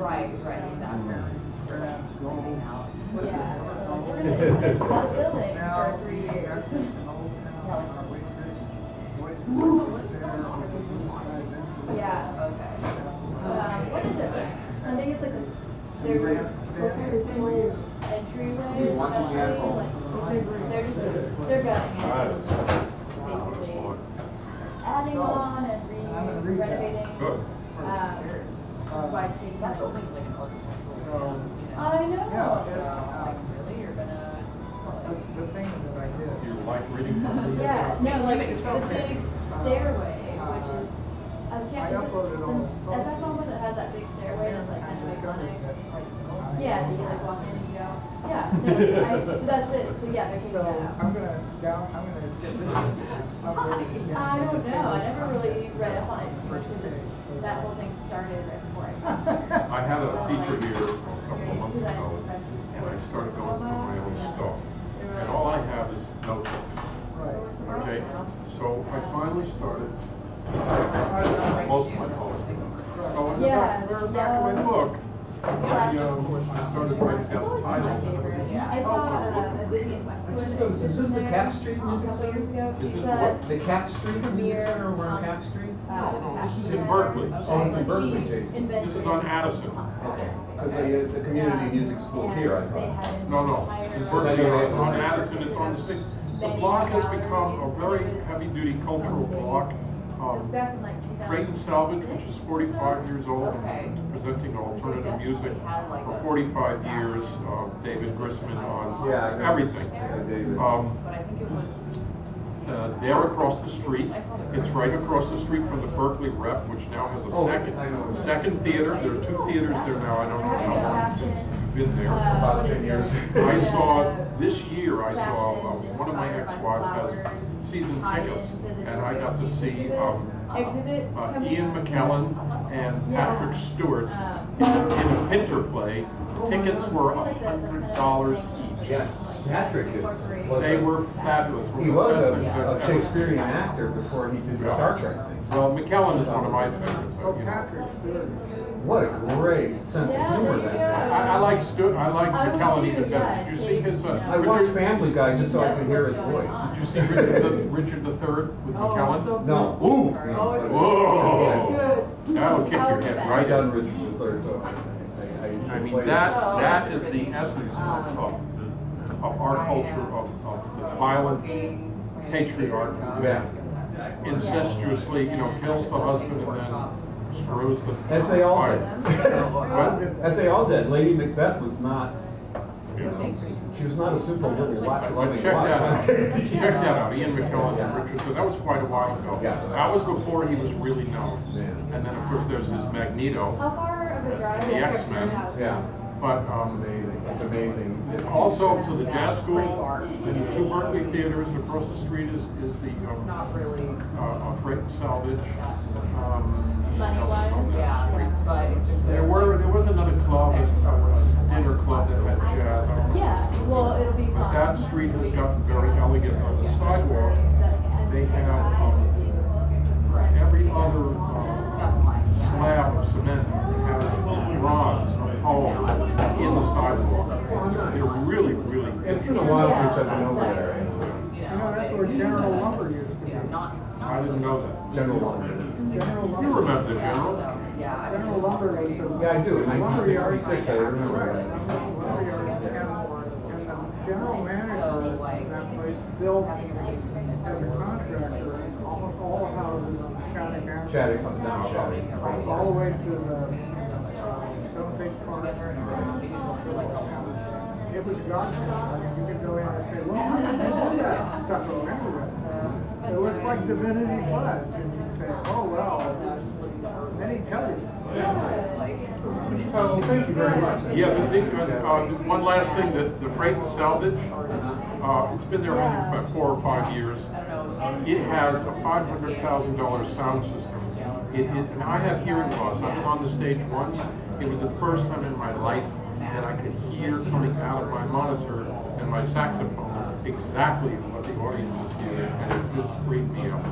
Right, exactly. Yeah. We're gonna discuss about building for 3 years. Yeah. Okay. What is it? I think it's like a entryway, they're gutting it. Basically adding on and renovating. Good. That's why it takes That that. building's like an architectural. I know. Like, really? You're gonna. The thing that I did. You like reading from the? Yeah, no, like the big stairway, which is, I I can't, uploaded all. as that one that has that big stairway that's like kind of iconic. Yeah, you like walk in and you go, yeah, no, so that's it, so yeah, they're taking So that out. I'm gonna get this. I don't know, I never really read up on it too much because that whole thing started right before I got here. I had a feature here a couple of months ago, and I started going through my own stuff. And all I have is notebooks. Right. Okay, so I finally started, most of my poetry. So in the back of my book, I started writing down titles, and it was I saw a Vivian Westwood. Is this the Cap Street Music A couple years Center? ago. Is this She's the a, what? The Cap Street Music Premier, Center over on Cap Street? This is in Berkeley. Oh, it's in Berkeley, Jason. This is on Addison. Okay. Because the community music school here, I thought. No, in Berkeley, on Addison, it's on the same. The block has become a very heavy-duty cultural block. Back in like 2000. Freight and Salvage, which is 45 years old, Okay. presenting alternative music for 45 years. David Grisman on Yeah, everything. Yeah, David. But I think it was. They're across the street. It's right across the street from the Berkeley Rep, which now has a Oh, I know. second theater. There are 2 theaters there now. I don't know how long it's been there. About 10 years. I saw, this year, I saw, one of my ex-wives has season tickets, and I got to see Exhibit. Ian McKellen and Patrick Stewart in a Pinter play. The tickets were $100 each. Yes, Patrick They were fabulous. He was One of the best things I've a ever Shakespearean seen. actor before he did the Star Trek thing. Well, McKellen is one of my favorites. Oh, You know. Patrick Stewart. What a great sense of humor that Yeah, guy. I like Stewart. I like I would McKellen too, even better. Did you see his? I watched Family Guy just so I could hear his voice. Did you see Richard III with McKellen? No. Ooh. Oh, it's Whoa. good. That'll kick your head I right done out. Richard III, so I mean, played that is the essence of our culture, of the violent patriarch who Yeah. incestuously, kills the husband and then screws the As they all wife. did. What? As they all did. Lady Macbeth was not, You know. she was not a super loving Check wife. that out. Check that out. Ian McKellen and Richard. So that was quite a while ago. Yeah. That was before he was really known. Yeah. And then of course there's this Magneto. How far of a drive? The X-Men. Yeah. But Amazing. It's amazing. also, so the jazz school and the 2 Berkeley theaters across the street is the It's not really. Freight and Salvage. Money-wise? Yeah, but it's a good. There was another club, a dinner club that had jazz. I don't know. Yeah, well, it'll be But fun. that street has gotten very elegant. On the sidewalk, they have every other slab of cement has bronze, a poem in the sidewalk. They're really, really. It's been a while since I've been over there. That's where General Lumber used to be. I didn't know that. General Lumber. General You Lumber. remember the general? Yeah. General Lumber was the. Yeah, I do. In lumberyard. 1966, I remember that. Lumberyard. And the general manager of that place built as a contractor almost all the houses on Shattuck Avenue. Shattuck, up and down Shattuck. All the way to the Stone Face Park. It was garbage. I mean, you could go in and say, well, how did you do that stuff over it? It looks like Divinity Fudge. And you say, oh, well. And then he tells you. Oh, thank you very much. Yeah, the thing, one last thing, the Freight and Salvage, it's been there only about 4 or 5 years. It has a $500,000 sound system. And I have hearing loss. I was on the stage once. It was the first time in my life that I could hear coming out of my monitor and my saxophone exactly what the audience was hearing, and it just freaked me out.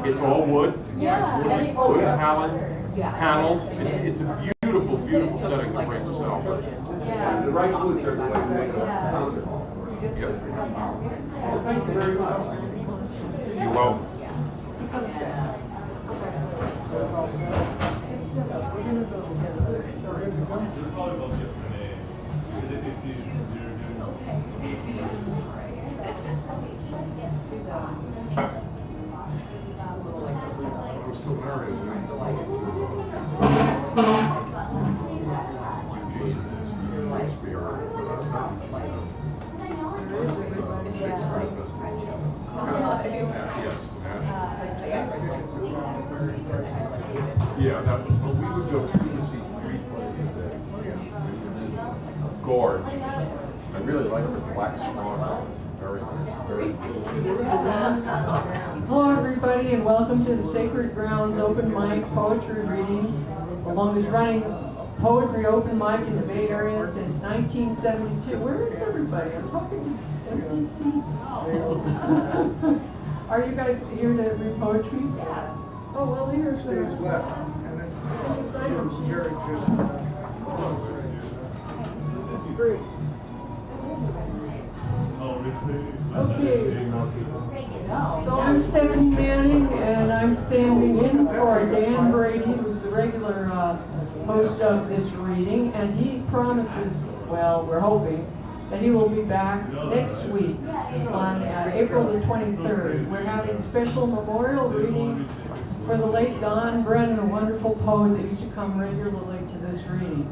It's all wood. Yeah, It's really and it- wood paneled. It's a beautiful beautiful, beautiful setting to bring this out. Yeah. The right food certainly to make a Yeah. concert hall. Yep. Well, thank you very much. You're welcome. I'm still married. Eugene is must be around for that. Yeah, that, but we would go, we would see 3 plays a day. Gord. I really like the Black Swan. Very nice, very cool. Hello everybody and welcome to the Sacred Grounds Open Mic Poetry Reading, the longest running poetry open mic in the Bay Area since 1972. Where is everybody? I'm talking to empty seats. Are you guys here to read poetry? Yeah. Oh, well, here's Stage left, and then Jared just, That's great. Okay. So I'm Stephanie Manning, and I'm standing in for Dan Brady, who's the regular host of this reading, and he promises, well, we're hoping, that he will be back next week on April the 23rd. We're having a special memorial reading for the late Don Brennan, a wonderful poet that used to come regularly to this reading.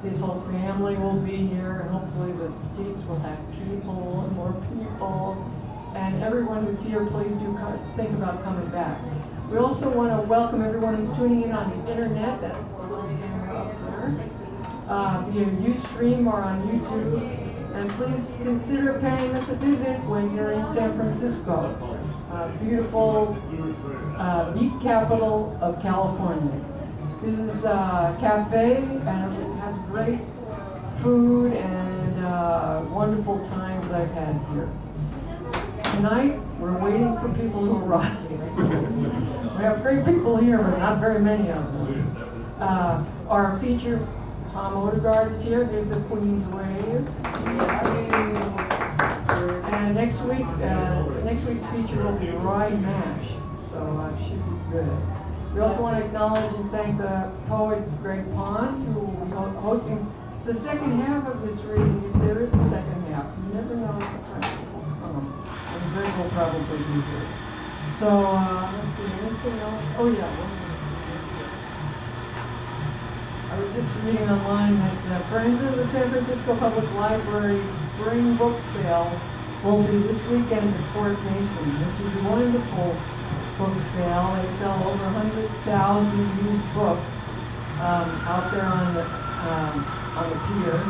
His whole family will be here, and hopefully the seats will have people and more people. And everyone who's here, please do think about coming back. We also want to welcome everyone who's tuning in on the internet. That's the little camera up there. Via Ustream or on YouTube. And please consider paying us a visit when you're in San Francisco. Beautiful beach capital of California. This is a cafe, and it has great food and wonderful times I've had here. Tonight, we're waiting for people to arrive. We have great people here, but not very many of them. Our feature, Tom Odegaard is here, give the Queen's wave. And next week's feature will be Roy Mash, so it should be good. We also want to acknowledge and thank the poet Greg Pond, who will be hosting the second half of this reading, if there is a second half. You never know, sometimes people come. And Greg will probably be here. So, let's see, anything else? Oh yeah, I was just reading online that Friends of the San Francisco Public Library's spring book sale will be this weekend at Fort Mason, which is a wonderful book sale. They sell over 100,000 used books out there on the pier,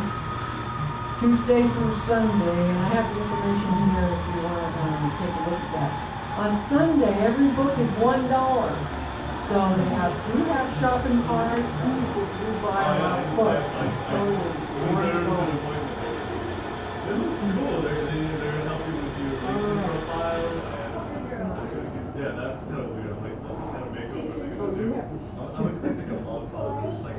Tuesday through Sunday, and I have the information here if you want to take a look at that. On Sunday, every book is $1. So they do have shopping carts, and people do buy a lot of books. It's totally wonderful. It looks cool. They're helping with your LinkedIn profile. Yeah, that's kind of weird. Like, that's the kind of makeover they're gonna do. I'm expecting a long pause, like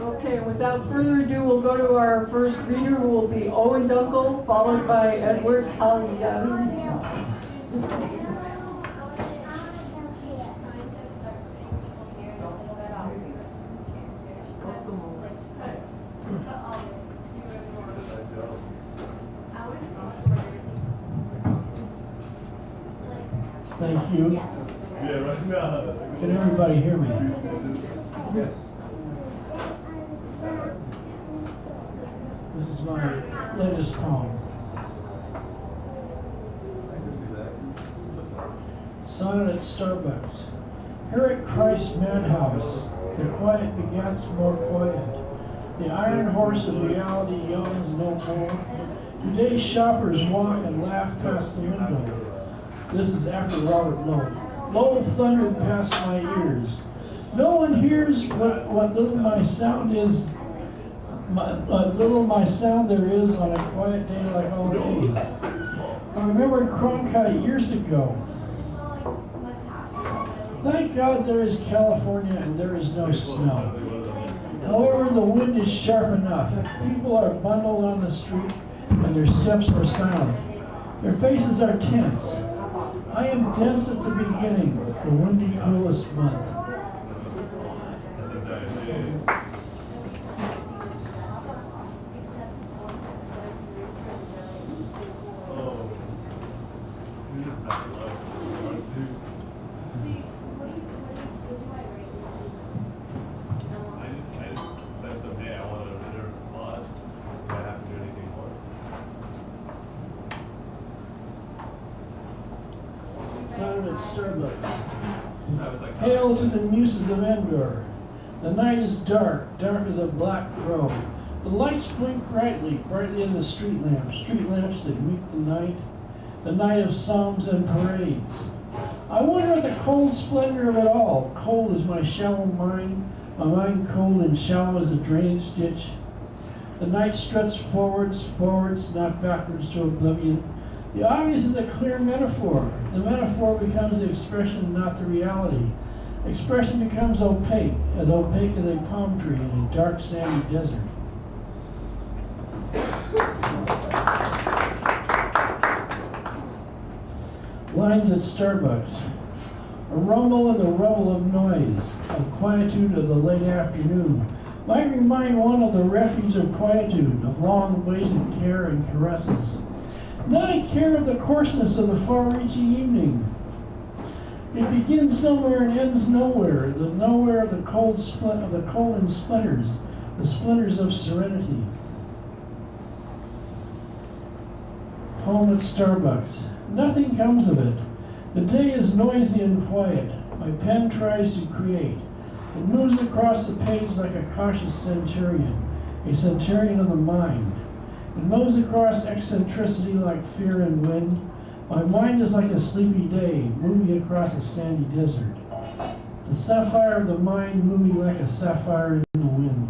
Okay, without further ado, we'll go to our first reader, who will be Owen Dunkel, followed by Edward Halligan. Thank you. Yeah, right now. Can everybody hear me? Yes. This is my latest poem. Sonnet at Starbucks. Here at Christ Madhouse, the quiet begets more quiet. The iron horse of reality yawns no more. Today's shoppers walk and laugh past the window. This is after Robert Lowe. Lowe thundered past my ears. No one hears what little my sound is. What little my sound there is on a quiet day like all days. I remember Cronkite years ago. Thank God there is California and there is no snow. However, the wind is sharp enough. People are bundled on the street and their steps are silent. Their faces are tense. I am dense at the beginning, the windy, coolest month. At Starbucks. Hail to the muses of Endor. The night is dark, dark as a black crow. The lights blink brightly, brightly as a street lamps that meet the night of psalms and parades. I wonder at the cold splendor of it all. Cold is my shallow mind, my mind cold and shallow as a drainage ditch. The night struts forwards, not backwards to oblivion. The obvious is a clear metaphor. The metaphor becomes the expression, not the reality. Expression becomes opaque as a palm tree in a dark, sandy desert. Lines at Starbucks. A rumble and the rubble of noise, of quietude of the late afternoon, might remind one of the refuge of quietude, of long waited care and caresses. Not a care of the coarseness of the far-reaching evening. It begins somewhere and ends nowhere, the nowhere of the cold and splinters, the splinters of serenity. Poem at Starbucks. Nothing comes of it. The day is noisy and quiet. My pen tries to create. It moves across the page like a cautious centurion, a centurion of the mind. It moves across eccentricity like fear and wind. My mind is like a sleepy day, moving across a sandy desert. The sapphire of the mind moving like a sapphire in the wind.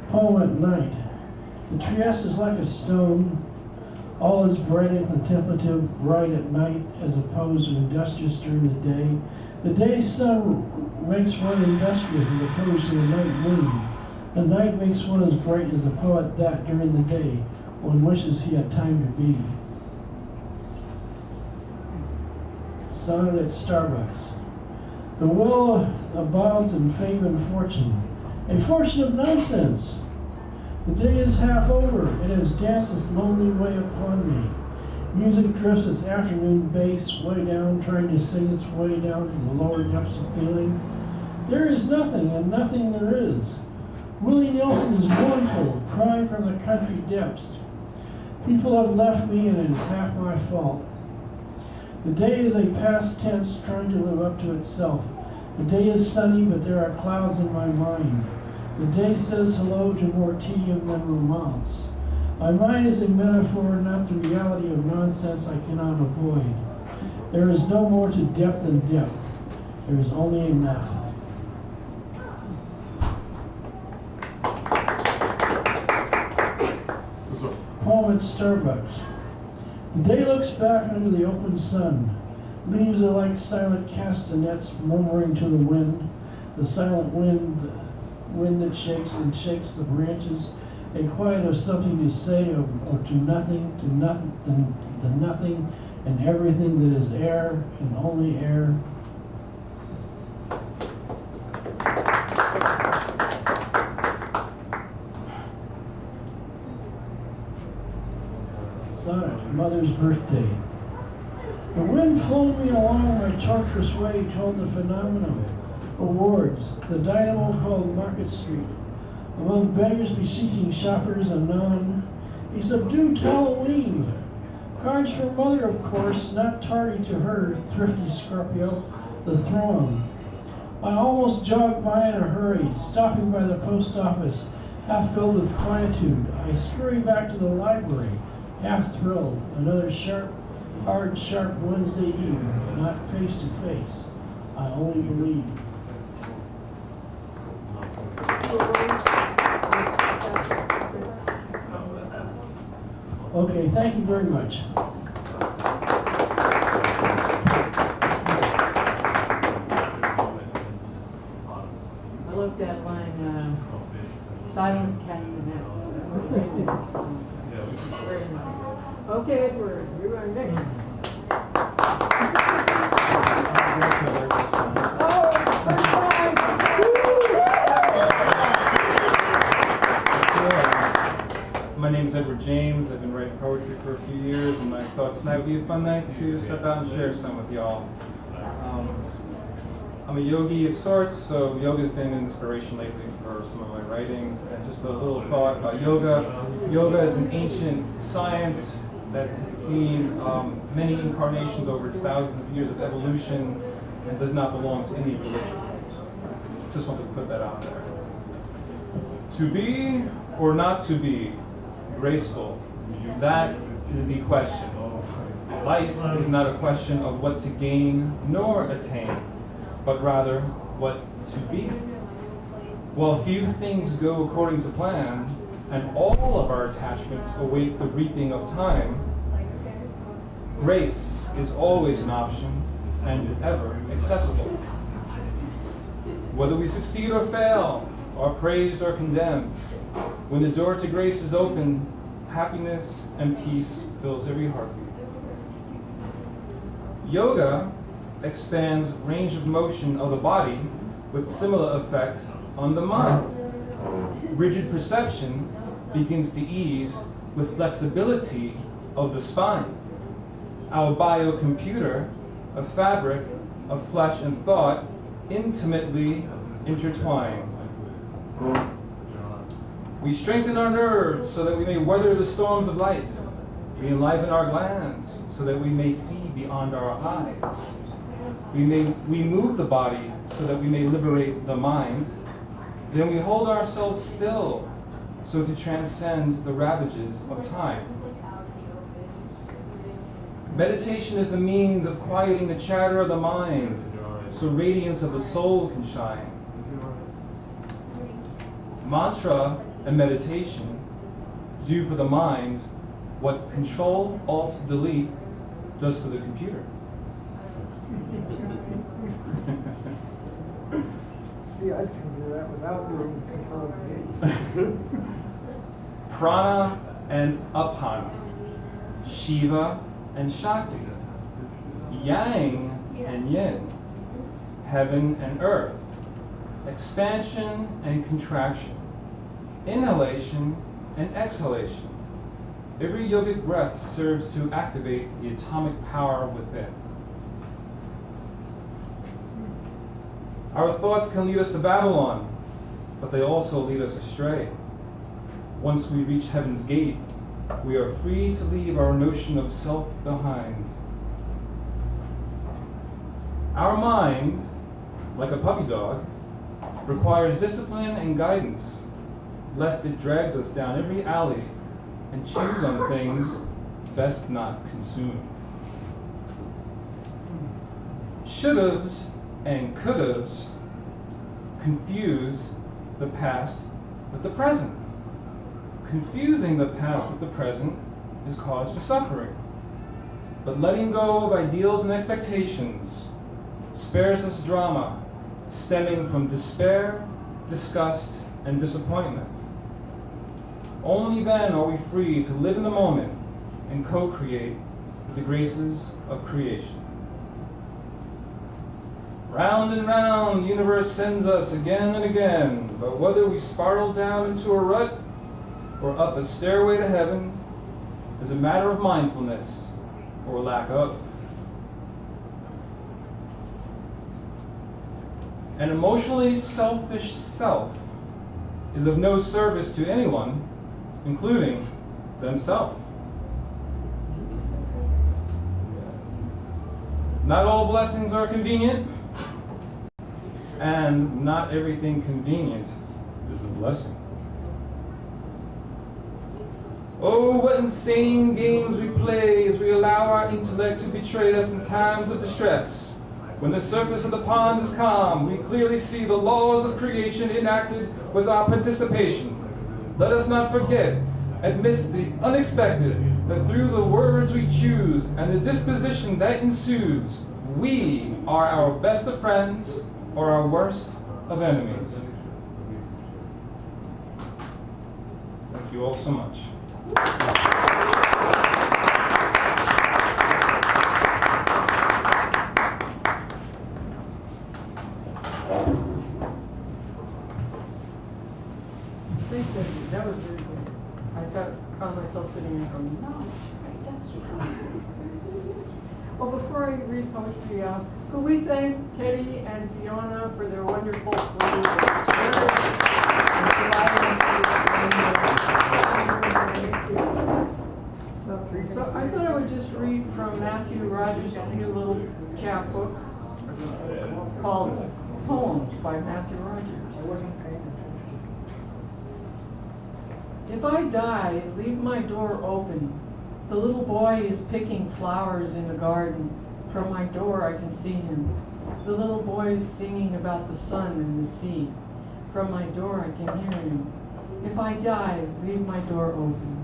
Poem at night. The Trieste is like a stone. All is bright and contemplative, bright at night, as opposed to industrious during the day. The day sun makes one industrious as opposed to the night moon. The night makes one as bright as the poet that during the day one wishes he had time to be. Sonnet at Starbucks. The will abounds in fame and fortune, a fortune of nonsense. The day is half over, it has danced its lonely way upon me. Music drifts its afternoon bass way down, trying to sing its way down to the lower depths of feeling. There is nothing, and nothing there is. Willie Nelson is mournful, crying from the country depths. People have left me, and it is half my fault. The day is a past tense trying to live up to itself. The day is sunny, but there are clouds in my mind. The day says hello to more tedium than romance. My mind is a metaphor, not the reality of nonsense I cannot avoid. There is no more to depth than depth. There is only enough. Poem at Starbucks. The day looks back under the open sun. Leaves are like silent castanets murmuring to the wind. The silent wind that shakes and shakes the branches. A quiet of something to say, or to nothing, to nothing, and everything that is air and only air. Sonnet, Mother's Birthday. The wind flowed me along my tortuous way toward the phenomenon, awards, the dynamo called Market Street. Among beggars beseeching shoppers anon, a subdued Halloween. Cards for mother, of course, not tardy to her, thrifty Scorpio, the throng. I almost jogged by in a hurry, stopping by the post office, half filled with quietude. I scurry back to the library, half thrilled. Another hard, sharp Wednesday evening, not face to face. I only believe. Okay, thank you very much. I love that line, silent castanets. Very nice. Okay, Edward, you're our next. Oh, first time! My name is Edward James. I've been writing poetry for a few years, and I thought tonight would be a fun night to step out and share some with y'all. I'm a yogi of sorts, so yoga's been an inspiration lately for some of my writings. And just a little thought about yoga. Yoga is an ancient science that has seen many incarnations over its thousands of years of evolution and does not belong to any religion. Just want to put that out there. To be or not to be graceful, that is the question. Life is not a question of what to gain nor attain, but rather what to be. While few things go according to plan, and all of our attachments await the reaping of time, grace is always an option and is ever accessible. Whether we succeed or fail, are praised or condemned, when the door to grace is open, happiness and peace fills every heartbeat. Yoga expands range of motion of the body with similar effect on the mind. Rigid perception begins to ease with flexibility of the spine. Our biocomputer, a fabric of flesh and thought, intimately intertwined. We strengthen our nerves so that we may weather the storms of life. We enliven our glands so that we may see beyond our eyes. We move the body so that we may liberate the mind. Then we hold ourselves still so to transcend the ravages of time. Meditation is the means of quieting the chatter of the mind so radiance of the soul can shine. Mantra and meditation do for the mind what Control-Alt-Delete does for the computer. See, I can do that without doing control. Prana and Apana, Shiva and Shakti, Yang and Yin, heaven and earth, expansion and contraction, inhalation and exhalation. Every yogic breath serves to activate the atomic power within. Our thoughts can lead us to Babylon, but they also lead us astray. Once we reach heaven's gate, we are free to leave our notion of self behind. Our mind, like a puppy dog, requires discipline and guidance, lest it drags us down every alley and chews on things best not consumed. Should'ves and could'ves confuse the past with the present. Confusing the past with the present is cause for suffering. But letting go of ideals and expectations spares us drama stemming from despair, disgust, and disappointment. Only then are we free to live in the moment and co-create with the graces of creation. Round and round the universe sends us again and again, but whether we spiral down into a rut or up a stairway to heaven is a matter of mindfulness or lack of. An emotionally selfish self is of no service to anyone, including themselves. Not all blessings are convenient, and not everything convenient is a blessing. Oh, what insane games we play as we allow our intellect to betray us in times of distress. When the surface of the pond is calm, we clearly see the laws of creation enacted with our participation. Let us not forget, amidst the unexpected, that through the words we choose and the disposition that ensues, we are our best of friends or our worst of enemies. Thank you all so much. Thanks, Debbie. That was very good. Found myself sitting there going, no, that's right. Well, before I read poetry, could we thank Teddy and Fiona for their wonderful work? So I thought I would just read from Matthew Rogers' new little chapbook called Poems by Matthew Rogers. If I die, leave my door open. The little boy is picking flowers in the garden. From my door I can see him. The little boy is singing about the sun and the sea. From my door I can hear him. If I die, leave my door open.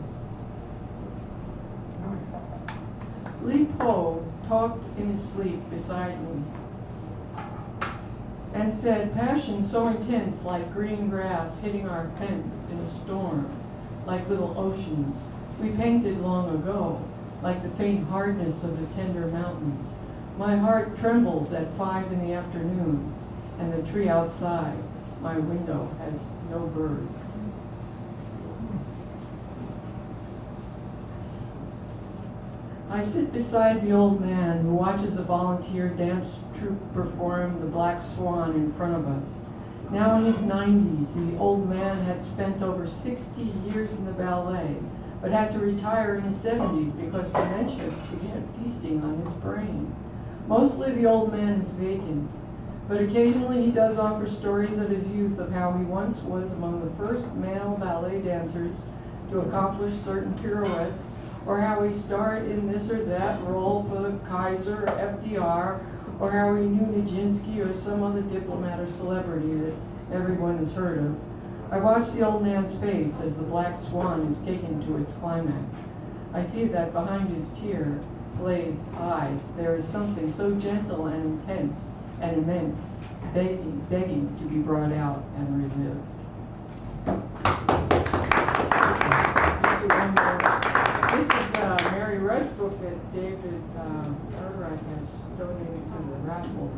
Li Po talked in his sleep beside me and said, passion so intense like green grass hitting our fence in a storm, like little oceans we painted long ago, like the faint hardness of the tender mountains. My heart trembles at 5 in the afternoon, and the tree outside my window has no birds. I sit beside the old man who watches a volunteer dance troupe perform the Black Swan in front of us. Now in his 90s, the old man had spent over 60 years in the ballet, but had to retire in his 70s because dementia began feasting on his brain. Mostly the old man is vacant, but occasionally he does offer stories of his youth, of how he once was among the first male ballet dancers to accomplish certain pirouettes, or how he starred in this or that role for the Kaiser or FDR, or how he knew Nijinsky or some other diplomat or celebrity that everyone has heard of. I watch the old man's face as the Black Swan is taken to its climax. I see that behind his tear-glazed eyes there is something so gentle and intense and immense, begging to be brought out and relived. This is Mary Rudd's book that David Cartwright has donated to the raffle.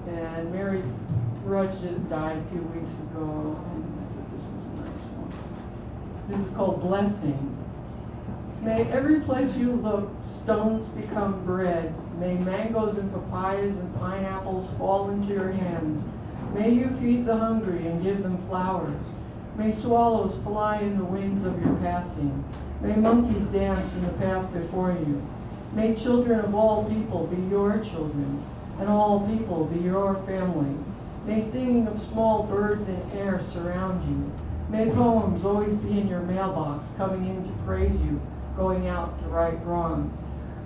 And Mary Rudd died a few weeks ago, and I thought this was a nice one. This is called Blessing. May every place you look, stones become bread. May mangoes and papayas and pineapples fall into your hands. May you feed the hungry and give them flowers. May swallows fly in the wings of your passing. May monkeys dance in the path before you. May children of all people be your children, and all people be your family. May singing of small birds in air surround you. May poems always be in your mailbox, coming in to praise you, going out to right wrongs.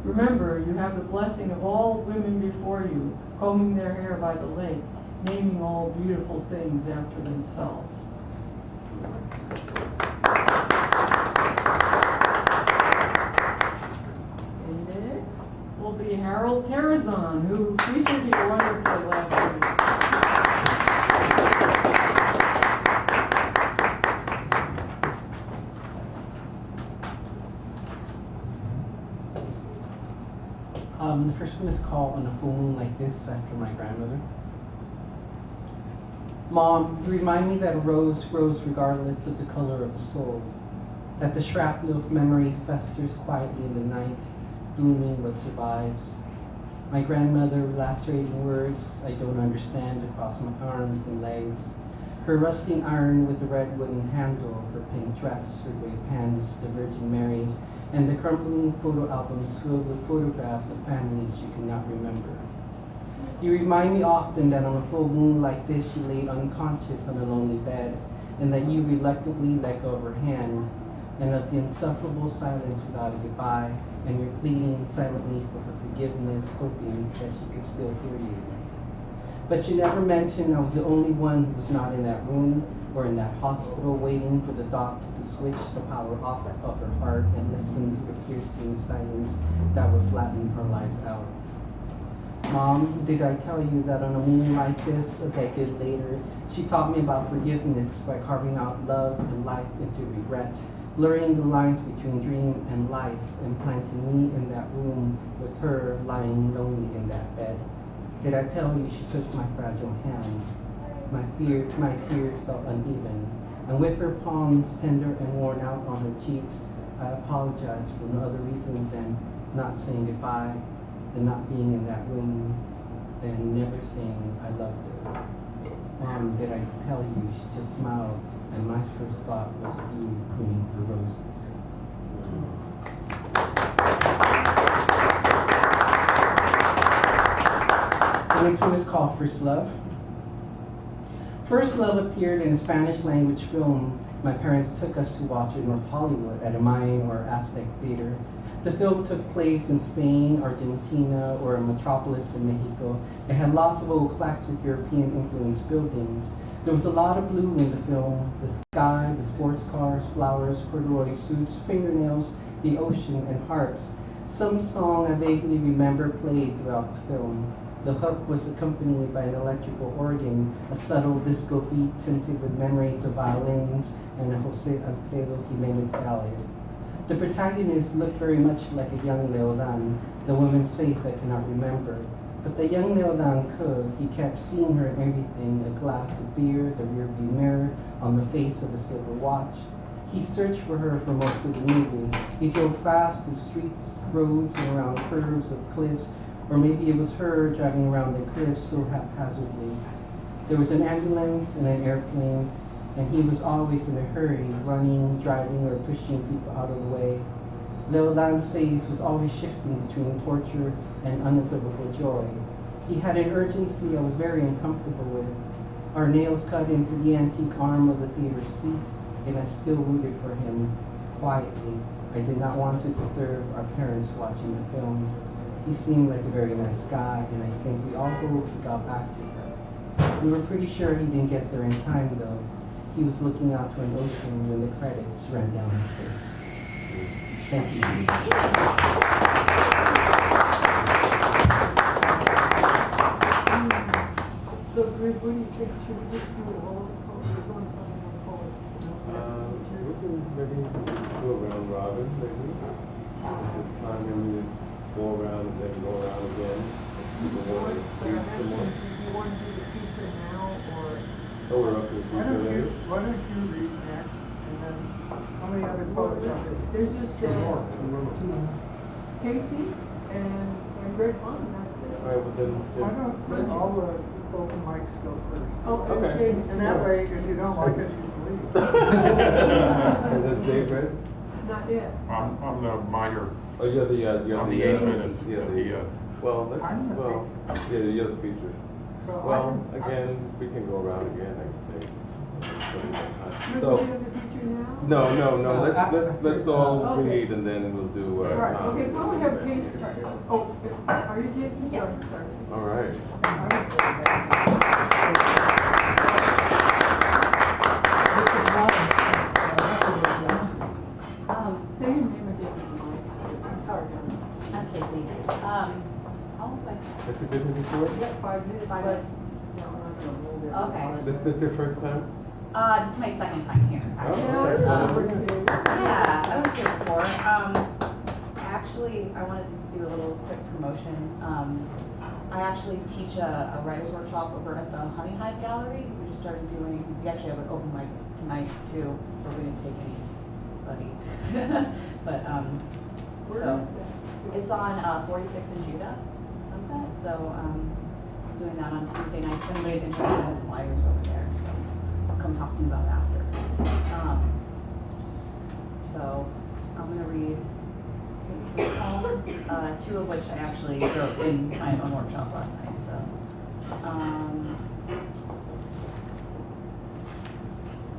Remember, you have the blessing of all women before you, combing their hair by the lake, naming all beautiful things after themselves. And next will be Harold Terrazon, who featured here wonderfully last week. The first one is called On a Full Moon Like This, after my grandmother. Mom, you remind me that a rose grows regardless of the color of the soul, that the shrapnel of memory festers quietly in the night, blooming what survives. My grandmother, lacerating words I don't understand across my arms and legs, her rusting iron with the red wooden handle, her pink dress, her gray pants, the Virgin Marys, and the crumbling photo albums filled with photographs of families you cannot remember. You remind me often that on a full moon like this you laid unconscious on a lonely bed, and that you reluctantly let go of her hand, and of the insufferable silence without a goodbye, and your pleading silently for her forgiveness, hoping that she could still hear you. But she never mentioned I was the only one who was not in that room or in that hospital waiting for the doctor to switch the power off of her heart and listen to the piercing silence that would flatten her lives out. Mom, did I tell you that on a moon like this, a decade later, she taught me about forgiveness by carving out love and life into regret, blurring the lines between dream and life, and planting me in that room with her lying lonely in that bed? Did I tell you she took my fragile hand? My tears felt uneven, and with her palms tender and worn out on her cheeks, I apologized for no other reason than not saying goodbye, and not being in that room, and never saying I loved her. Mom, did I tell you? She just smiled, and my first thought was you pruning her roses. The next one is called First Love. First Love appeared in a Spanish language film my parents took us to watch in North Hollywood at a Mayan or Aztec theater. The film took place in Spain, Argentina, or a metropolis in Mexico. It had lots of old classic European influenced buildings. There was a lot of blue in the film: the sky, the sports cars, flowers, corduroy suits, fingernails, the ocean, and hearts. Some song I vaguely remember played throughout the film. The hook was accompanied by an electrical organ, a subtle disco beat tinted with memories of violins, and a Jose Alfredo Jimenez ballad. The protagonist looked very much like a young Leodan, the woman's face I cannot remember. But the young Leodan could. He kept seeing her in everything: a glass of beer, the rearview mirror, on the face of a silver watch. He searched for her for most of the movie. He drove fast through streets, roads, and around curves of cliffs, or maybe it was her driving around the cliffs so haphazardly. There was an ambulance and an airplane, and he was always in a hurry, running, driving, or pushing people out of the way. Leodan's face was always shifting between torture and unequivocal joy. He had an urgency I was very uncomfortable with. Our nails cut into the antique arm of the theater seat, and I still rooted for him, quietly. I did not want to disturb our parents watching the film. He seemed like a very nice guy, and I think we all hoped he got back to her. We were pretty sure he didn't get there in time, though. He was looking out to an ocean when the credits ran down his face. Thank you. So, Greg, what do you think? Should we just do all of the colors on colors? We can maybe go around robin, maybe. This time maybe go around and then go around again. Do you want to do the feature now, or? Oh, we're up to the Why feature later? don't you read next, and then how many other colors are there? There's just Casey and Greg Vaughn, and that's it. All right, but then. Why don't let all the open mics go first? Oh, Okay. And that way, if you don't like us, you can leave. And then Dave, right? Not yet. I'm the minor. Oh, you're the, I'm the 8 minutes. well, let's, I'm the well, yeah, you're the feature. So Well, I can- again, we can go around again, I think. You're So, going to do the feature now? no, let's all Okay. read and then we'll do, Right, Tom. okay, probably have Casey. Oh, are you Casey? Yes. Sorry. All right. Say your name again. I'm Casey. Has it been here before? Yeah, 5 minutes. 5 but- minutes. No, I'm not gonna hold it. Okay. This your first time? This is my second time here, actually. okay. Yeah, I was here before. Actually, I wanted to do a little quick promotion. I actually teach a writer's workshop over at the Honey Hive Gallery. We just started doing, we actually have an open mic tonight too, but we didn't take anybody. But, Where so, is that? it's on 46 in Judah, Sunset. So, doing that on Tuesday nights. If anybody's interested in the flyers over there, so I'll come talk to you about it after. So I'm going to read 3 poems, 2 of which I actually wrote in my own workshop last night. So,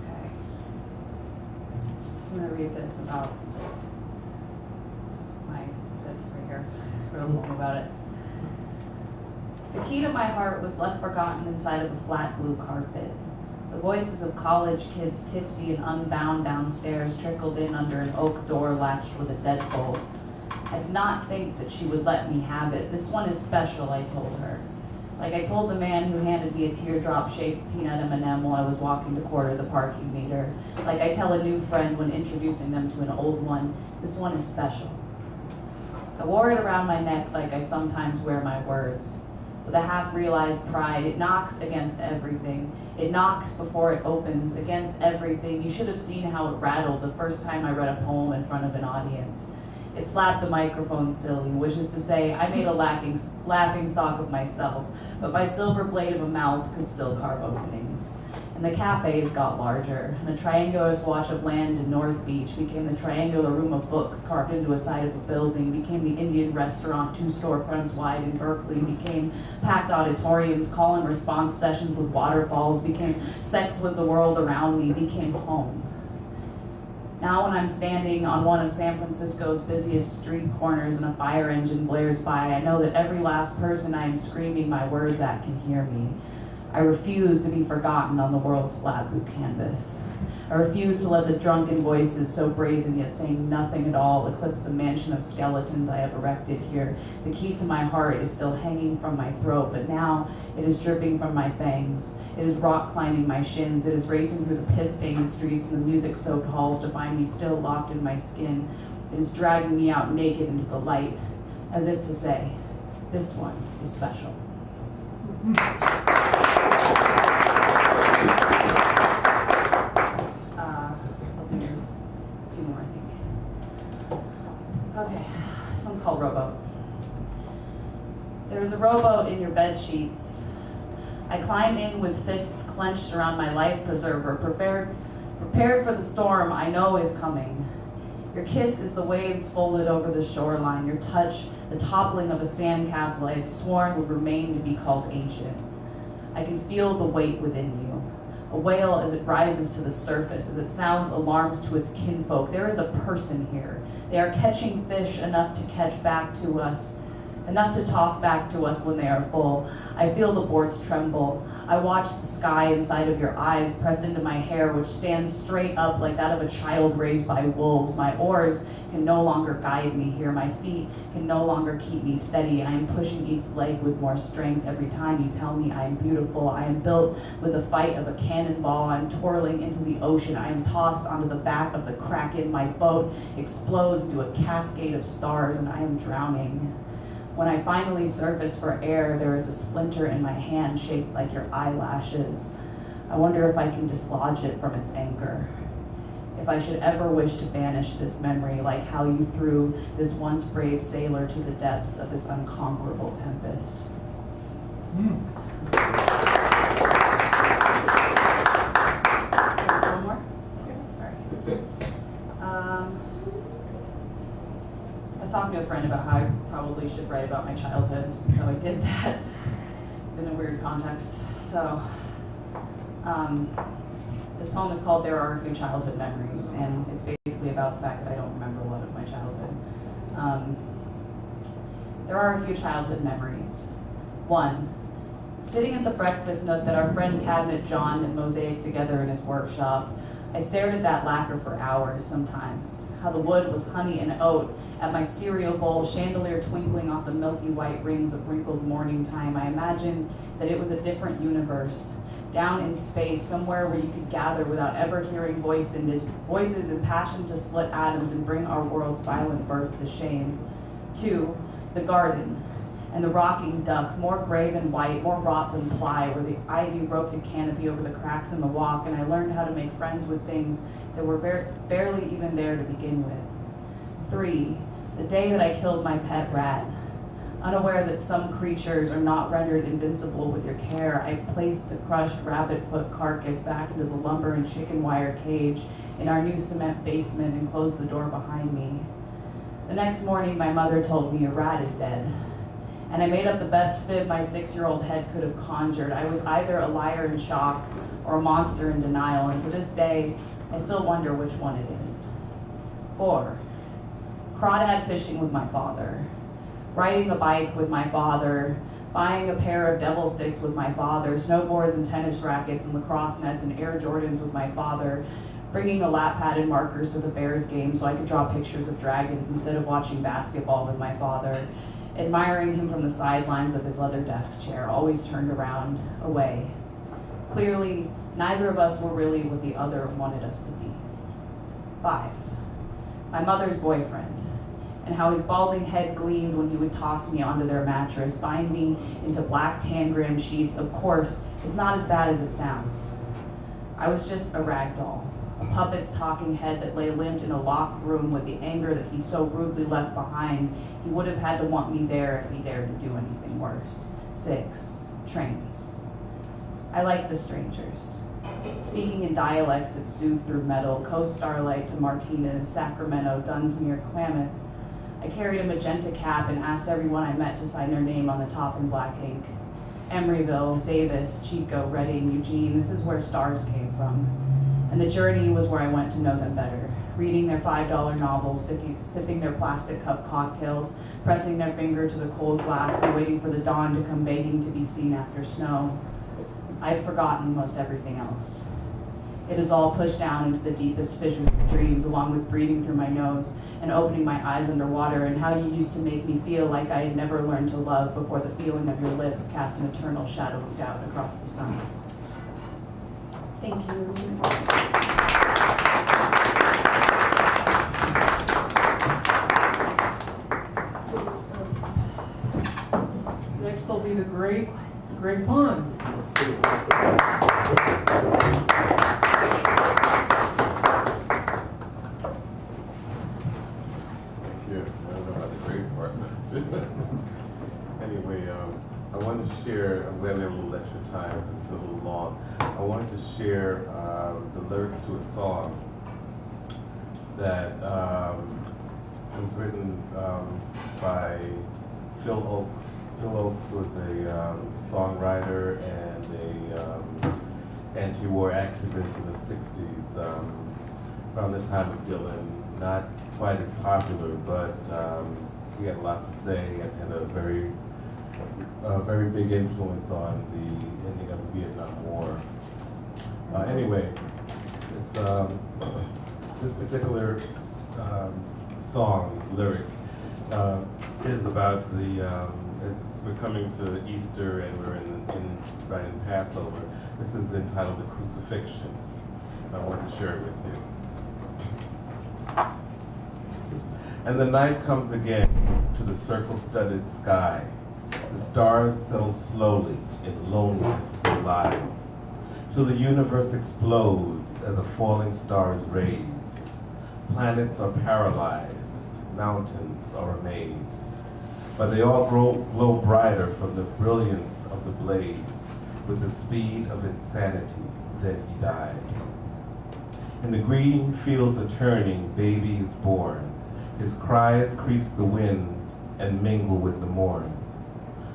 okay. I'm going to read this about this right here. Wrote a poem about it. The key to my heart was left forgotten inside of a flat blue carpet. The voices of college kids, tipsy and unbound downstairs, trickled in under an oak door latched with a deadbolt. I did not think that she would let me have it. This one is special, I told her. Like I told the man who handed me a teardrop-shaped peanut M&M while I was walking to quarter the parking meter. Like I tell a new friend when introducing them to an old one, this one is special. I wore it around my neck like I sometimes wear my words. With a half-realized pride, it knocks against everything. It knocks before it opens, against everything. You should have seen how it rattled the first time I read a poem in front of an audience. It slapped the microphone silly, which is to say, I made a laughing stock of myself, but my silver blade of a mouth could still carve openings. And the cafes got larger, and the triangular swatch of land in North Beach became the triangular room of books carved into a side of a building, became the Indian restaurant 2 storefronts wide in Berkeley, became packed auditoriums, call and response sessions with waterfalls, became sex with the world around me, became home. Now when I'm standing on one of San Francisco's busiest street corners and a fire engine blares by, I know that every last person I am screaming my words at can hear me. I refuse to be forgotten on the world's flat blue canvas. I refuse to let the drunken voices, so brazen yet saying nothing at all, eclipse the mansion of skeletons I have erected here. The key to my heart is still hanging from my throat, but now it is dripping from my fangs. It is rock climbing my shins. It is racing through the piss-stained streets and the music-soaked halls to find me still locked in my skin. It is dragging me out naked into the light, as if to say, this one is special. I'll do 2 more, I think. Okay, this one's called Rowboat. There is a rowboat in your bed sheets. I climb in with fists clenched around my life preserver, prepared for the storm I know is coming. Your kiss is the waves folded over the shoreline, your touch, the toppling of a sandcastle I had sworn would remain to be called ancient. I can feel the weight within you. A whale as it rises to the surface, as it sounds alarms to its kinfolk. There is a person here. They are catching fish enough to catch back to us, enough to toss back to us when they are full. I feel the boards tremble. I watch the sky inside of your eyes press into my hair, which stands straight up like that of a child raised by wolves. My oars can no longer guide me here. My feet can no longer keep me steady. I am pushing each leg with more strength every time you tell me I am beautiful. I am built with the fight of a cannonball. I am twirling into the ocean. I am tossed onto the back of the Kraken. My boat explodes into a cascade of stars, and I am drowning. When I finally surface for air, there is a splinter in my hand shaped like your eyelashes. I wonder if I can dislodge it from its anchor. If I should ever wish to banish this memory, like how you threw this once brave sailor to the depths of this unconquerable tempest. One more? All right. I was talking to a friend about how I probably should write about my childhood, so I did that in a weird context. So, this poem is called There Are a Few Childhood Memories, and it's basically about the fact that I don't remember a lot of my childhood. There are a few childhood memories. 1. Sitting at the breakfast nook that our friend Cabinet John had mosaicked together in his workshop, I stared at that lacquer for hours sometimes. How the wood was honey and oat, at my cereal bowl, chandelier twinkling off the milky white rings of wrinkled morning time. I imagined that it was a different universe, down in space, somewhere where you could gather without ever hearing voices impassioned to split atoms and bring our world's violent birth to shame. 2. The garden, and the rocking duck, more gray than white, more wrought than ply, where the ivy roped a canopy over the cracks in the walk, and I learned how to make friends with things that were barely even there to begin with. 3. The day that I killed my pet rat. Unaware that some creatures are not rendered invincible with your care, I placed the crushed rabbit foot carcass back into the lumber and chicken wire cage in our new cement basement and closed the door behind me. The next morning, my mother told me a rat is dead. And I made up the best fib my 6-year-old head could have conjured. I was either a liar in shock or a monster in denial, and to this day, I still wonder which one it is. 4. Crawdad fishing with my father. Riding a bike with my father, buying a pair of devil sticks with my father, snowboards and tennis rackets and lacrosse nets and Air Jordans with my father, bringing a lap pad and markers to the Bears game so I could draw pictures of dragons instead of watching basketball with my father, admiring him from the sidelines of his leather desk chair, always turned around, away. Clearly, neither of us were really what the other wanted us to be. 5. My mother's boyfriend, and how his balding head gleamed when he would toss me onto their mattress, bind me into black tangram sheets. Of course, it's not as bad as it sounds. I was just a rag doll, a puppet's talking head that lay limp in a locked room with the anger that he so rudely left behind. He would have had to want me there if he dared to do anything worse. 6. Trains. I like the strangers, speaking in dialects that soothe through metal, Coast Starlight to Martinez, Sacramento, Dunsmuir, Klamath. I carried a magenta cap and asked everyone I met to sign their name on the top in black ink. Emeryville, Davis, Chico, Redding, Eugene, this is where stars came from. And the journey was where I went to know them better, reading their $5 novels, sipping their plastic cup cocktails, pressing their finger to the cold glass and waiting for the dawn to come begging to be seen after snow. I've forgotten most everything else. It is all pushed down into the deepest fissures of dreams, along with breathing through my nose and opening my eyes underwater, and how you used to make me feel like I had never learned to love before the feeling of your lips cast an eternal shadow of doubt across the sun. Thank you. Next will be the Great Pond. Anyway, I wanted to share, I'm glad we have a little extra time, it's a little long. I wanted to share the lyrics to a song that was written by Phil Oakes. Phil Oakes was a songwriter and a anti-war activist in the 60s, around the time of Dylan. Not quite as popular, but he had a lot to say and a very big influence on the ending of the Vietnam War. Anyway, this particular song, lyric, is about as we're coming to Easter and we're right in Passover. This is entitled The Crucifixion. I wanted to share it with you. And the night comes again to the circle-studded sky. The stars settle slowly in loneliness they lie, till the universe explodes as the falling stars raise. Planets are paralyzed, mountains are amazed, but they all glow brighter from the brilliance of the blaze. With the speed of insanity, then he died. In the green fields a turning, baby is born. His cries crease the wind and mingle with the morn.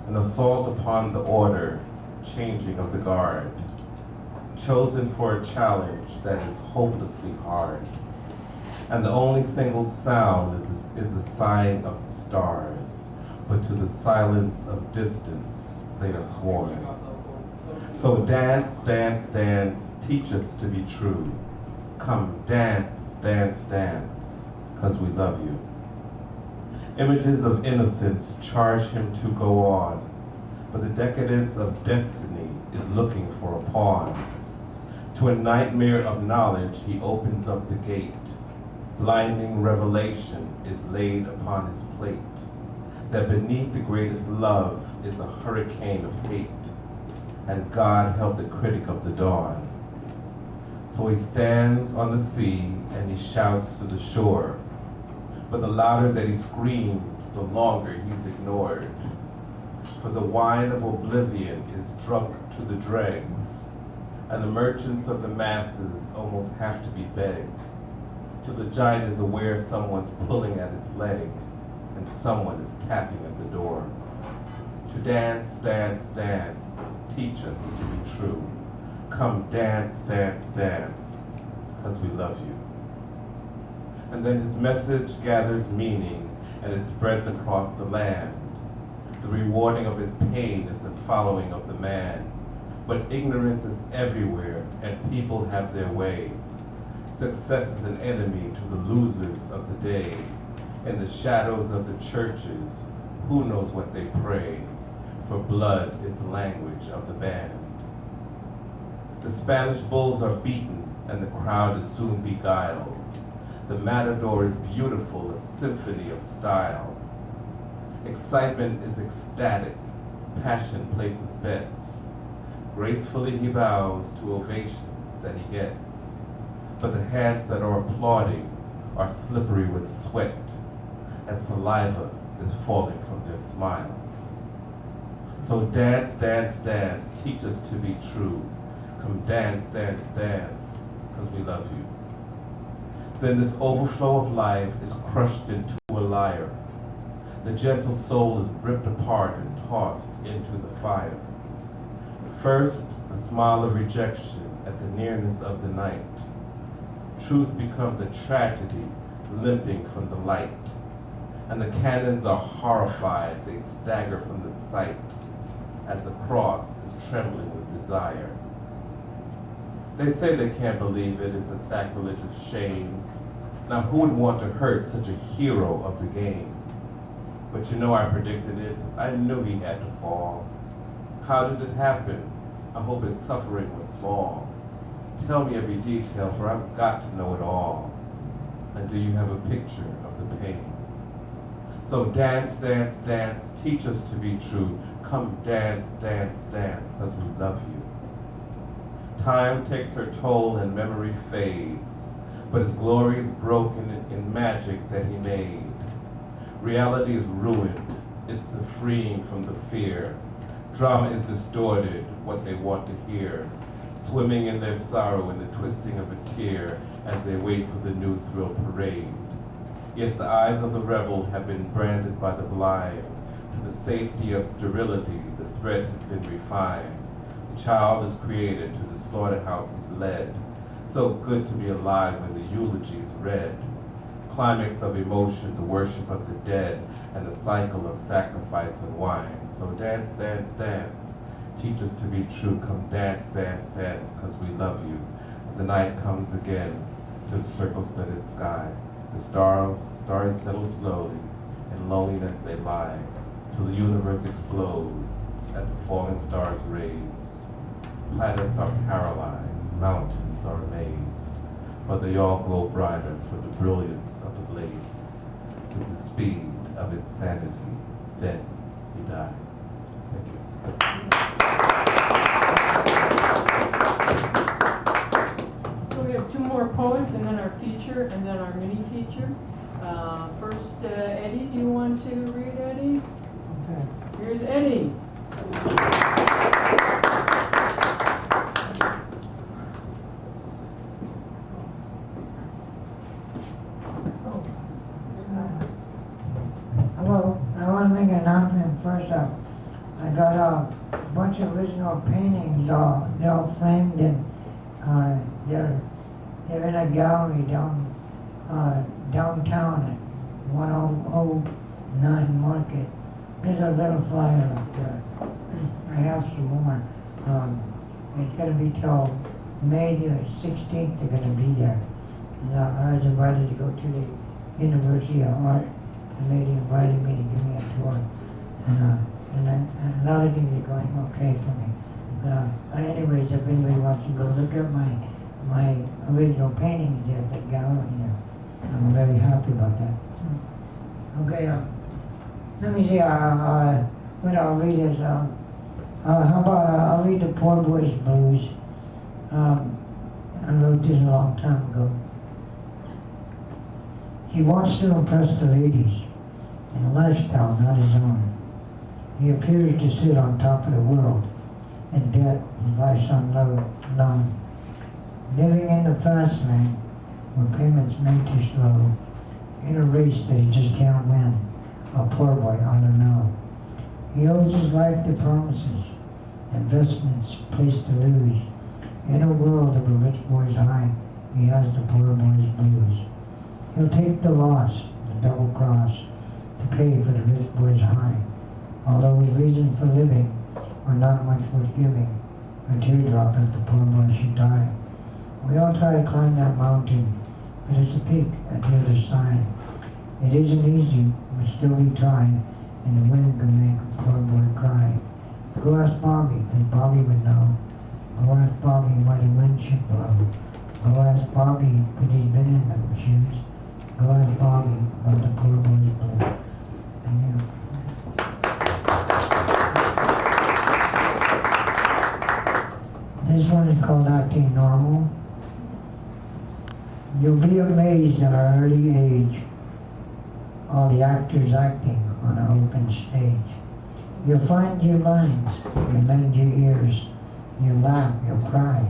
An assault upon the order, changing of the guard. Chosen for a challenge that is hopelessly hard. And the only single sound is the sighing of the stars, but to the silence of distance they are sworn. So dance, dance, dance, teach us to be true. Come dance, dance, dance, 'cause we love you. Images of innocence charge him to go on, but the decadence of destiny is looking for a pawn. To a nightmare of knowledge he opens up the gate. Blinding revelation is laid upon his plate, that beneath the greatest love is a hurricane of hate, and God help the critic of the dawn. So he stands on the sea and he shouts to the shore, but the louder that he screams, the longer he's ignored. For the wine of oblivion is drunk to the dregs, and the merchants of the masses almost have to be begged, till the giant is aware someone's pulling at his leg, and someone is tapping at the door. To dance, dance, dance, teach us to be true. Come dance, dance, dance, 'cause we love you. And then his message gathers meaning and it spreads across the land. The rewarding of his pain is the following of the man. But ignorance is everywhere, and people have their way. Success is an enemy to the losers of the day. In the shadows of the churches, who knows what they pray? For blood is the language of the band. The Spanish bulls are beaten, and the crowd is soon beguiled. The matador is beautiful, a symphony of style. Excitement is ecstatic, passion places bets. Gracefully he bows to ovations that he gets. But the hands that are applauding are slippery with sweat, as saliva is falling from their smiles. So dance, dance, dance, teach us to be true. Come dance, dance, dance, because we love you. Then this overflow of life is crushed into a lyre. The gentle soul is ripped apart and tossed into the fire. First, the smile of rejection at the nearness of the night. Truth becomes a tragedy, limping from the light. And the cannons are horrified, they stagger from the sight, as the cross is trembling with desire. They say they can't believe it is a sacrilegious shame. Now who would want to hurt such a hero of the game? But you know I predicted it. I knew he had to fall. How did it happen? I hope his suffering was small. Tell me every detail, for I've got to know it all. And do you have a picture of the pain? So dance, dance, dance, teach us to be true. Come dance, dance, dance, because we love you. Time takes her toll and memory fades, but his glory is broken in magic that he made. Reality is ruined, it's the freeing from the fear. Drama is distorted, what they want to hear, swimming in their sorrow in the twisting of a tear as they wait for the new thrill parade. Yes, the eyes of the rebel have been branded by the blind. To the safety of sterility, the threat has been refined. The child is created, to the slaughterhouse he's led. So good to be alive when the eulogy is read. Climax of emotion, the worship of the dead, and the cycle of sacrifice and wine. So dance, dance, dance. Teach us to be true. Come dance, dance, dance, because we love you. And the night comes again to the circle-studded sky. The stars settle slowly, in loneliness they lie, till the universe explodes at the fallen stars' rays. Planets are paralyzed, mountains are amazed, but they all glow brighter for the brilliance of the blaze. With the speed of insanity, then he died. Thank you. So we have two more poets, and then our feature, and then our mini feature. First, Eddie, do you want to read, Eddie? Okay. Here's Eddie. Hello, I want to make an announcement first up. I got a bunch of original paintings, they're all framed in, they're in a gallery downtown at 1009 Market. There's a little flyer up there. I have some more. It's going to be till May the 16th, they're going to be there. And I was invited to go to the University of Art. The lady invited me to give me a tour. And a lot of things are going okay for me. Anyways, if anybody wants to go look at my original paintings there at the gallery there, I'm very happy about that. Okay, let me see, what I'll read is, how about, I'll read the Poor Boys Blues. I wrote this a long time ago. He wants to impress the ladies in a lifestyle not his own. He appears to sit on top of the world, in debt, his life's unknown. Living in the fast lane, where payments made too slow, in a race that he just can't win, a poor boy on the know. He owes his life to promises, investments placed to lose. In a world of a rich boy's high, he has the poor boy's blues. He'll take the loss, the double cross, to pay for the rich boy's high. Although reason for living, or not much worth giving. A teardrop if the poor boy should die. We all try to climb that mountain, but it's a peak at the other side. It isn't easy, but still we try, and the wind can make a poor boy cry. Go ask Bobby, and Bobby would know. Go ask Bobby why the wind should blow. Go ask Bobby, could he's been in them shoes. Go ask Bobby about the poor boy's blue. Thank you. This one is called Acting Normal. You'll be amazed at our early age, all the actors acting on an open stage. You'll find your lines, you'll lend your ears, you'll laugh, you'll cry,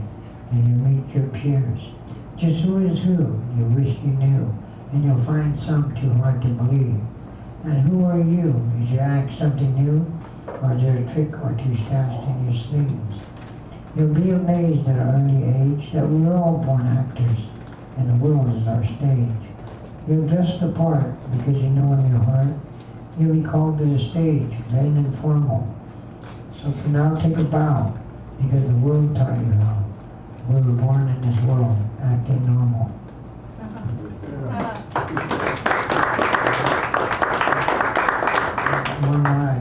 and you'll meet your peers. Just who is who you wish you knew, and you'll find some too hard to believe. And who are you? Is your act something new, or is there a trick or two stashed in your sleeves? You'll be amazed at our early age that we were all born actors, and the world is our stage. You'll dress the part because you know in your heart you'll be called to the stage, vain and formal. So for now take a bow, because the world taught you how. We were born in this world, acting normal. One more, I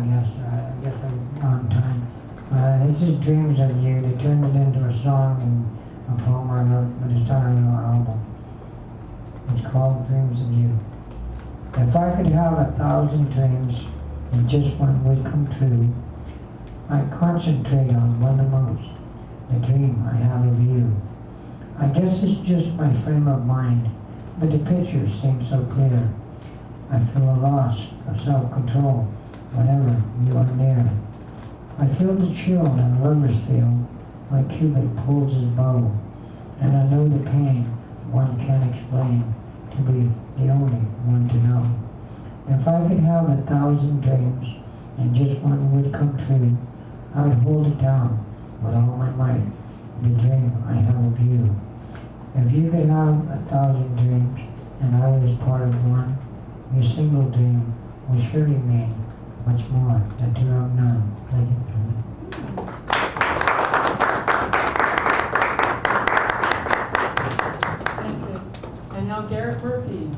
guess I'm on time. This is Dreams of You. They turned it into a song and a poem I wrote, but it's on a real album. It's called Dreams of You. If I could have 1,000 dreams and just one would come true, I'd concentrate on one the most, the dream I have of you. I guess it's just my frame of mind, but the picture seems so clear. I feel a loss of self-control whenever you are near. I feel the chill that lovers feel when Cupid pulls his bow, and I know the pain one can't explain to be the only one to know. If I could have 1,000 dreams and just one would come true, I would hold it down with all my might, the dream I have of you. If you could have 1,000 dreams and I was part of one, your single dream will surely mean much more than to have none. Thank you. Thanks, Dave. And now Garrett Murphy.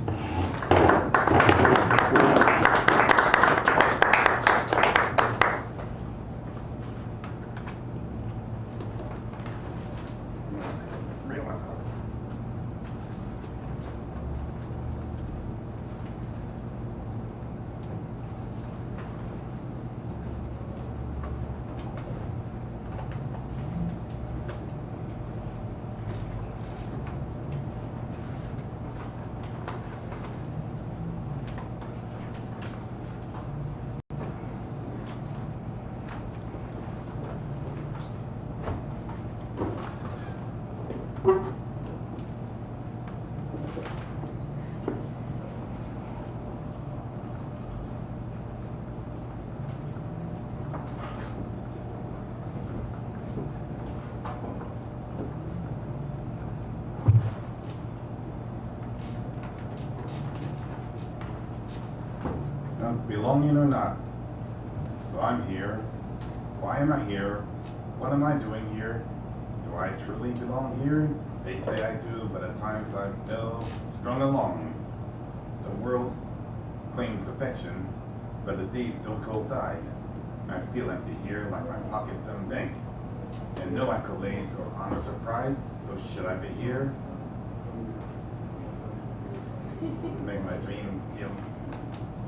Belonging or not. So I'm here. Why am I here? What am I doing here? Do I truly belong here? They say I do, but at times I feel strung along. The world claims affection, but the days don't coincide. I feel empty here, like my pockets unbanked. And no accolades or honors or prize, so should I be here? Make my dreams,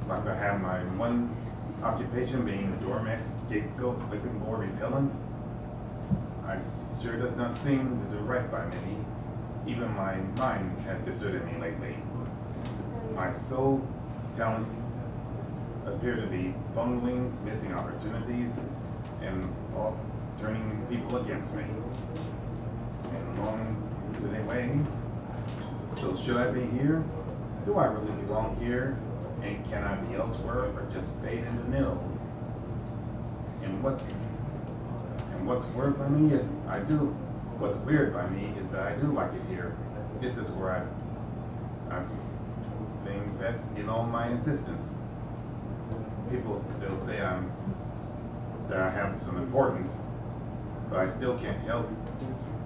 like I have my one occupation being a doormat, scapegoat, looking more repellent. I sure does not seem to do right by many. Even my mind has deserted me lately. My sole talents appear to be bungling, missing opportunities, and all turning people against me. And long do they weigh? So should I be here? Do I really belong here? And can I be elsewhere or just fade in the middle? And what's weird by me is what's weird by me is that I do like it here. This is where I think that's in all my existence. People still say I'm that I have some importance, but I still can't help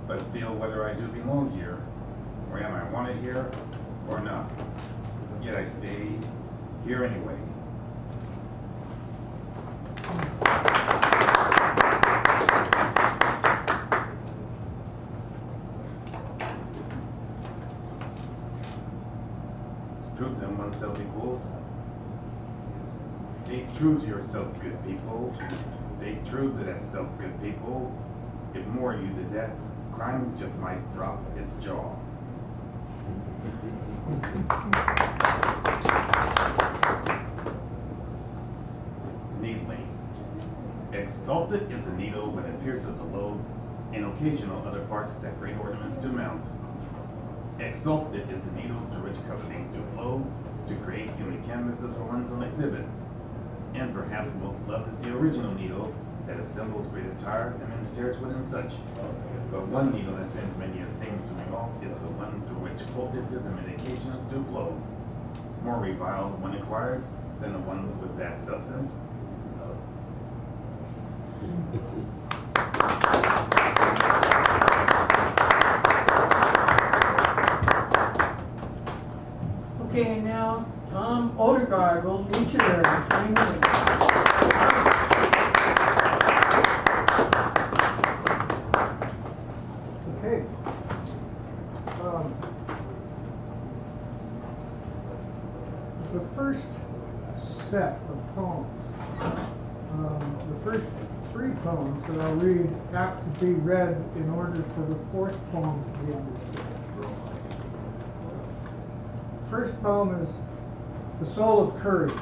but feel whether I do belong here, or am I wanted here, or not. Yet I stay here anyway. Truth in oneself equals. Stay true to yourself, good people. Stay true to that self, good people. If more you did that, crime just might drop its jaw. Neatly. Exalted is a needle when it pierces a lobe, and occasional other parts that great ornaments do mount. Exalted is a needle to which companies do flow, to create human canvases for one's own exhibit. And perhaps most loved is the original needle that assembles great attire and then stares within such. But one needle that sends many a same swimming off is the one through which potencies and medications do flow. More reviled one acquires than the ones with bad substance. Okay, now Tom Odegaard will feature there in 3 minutes. Okay. The first set of poems, the first 3 poems that I'll read have to be read in order for the 4th poem to be understood. First poem is The Soul of Courage.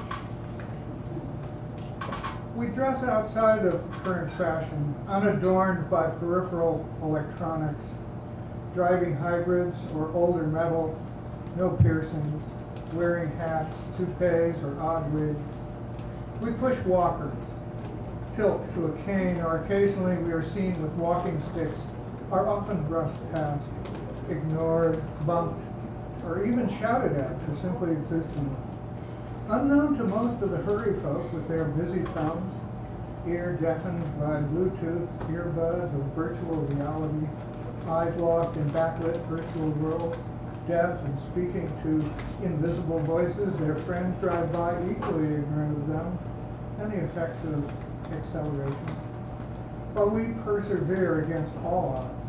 We dress outside of current fashion, unadorned by peripheral electronics, driving hybrids or older metal, no piercings, wearing hats, toupees, or odd wigs. We push walkers, tilt to a cane, or occasionally we are seen with walking sticks, are often brushed past, ignored, bumped, or even shouted at for simply existing. Unknown to most of the hurry folk with their busy thumbs, ear deafened by Bluetooth, earbuds, or virtual reality, eyes lost in backlit virtual worlds, deaf and speaking to invisible voices, their friends drive by equally ignorant of them and the effects of acceleration. But we persevere against all odds.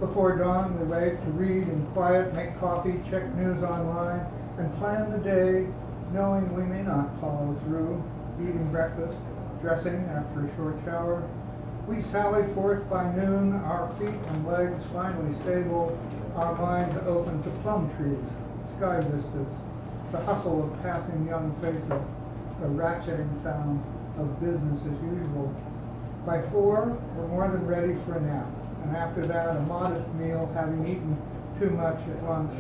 Before dawn, we wake to read in quiet, make coffee, check news online, and plan the day, knowing we may not follow through, eating breakfast, dressing after a short shower. We sally forth by noon, our feet and legs finally stable, our minds open to plum trees, sky vistas, the hustle of passing young faces, the ratcheting sound of business as usual. By 4, we're more than ready for a nap. And after that, a modest meal, having eaten too much at lunch.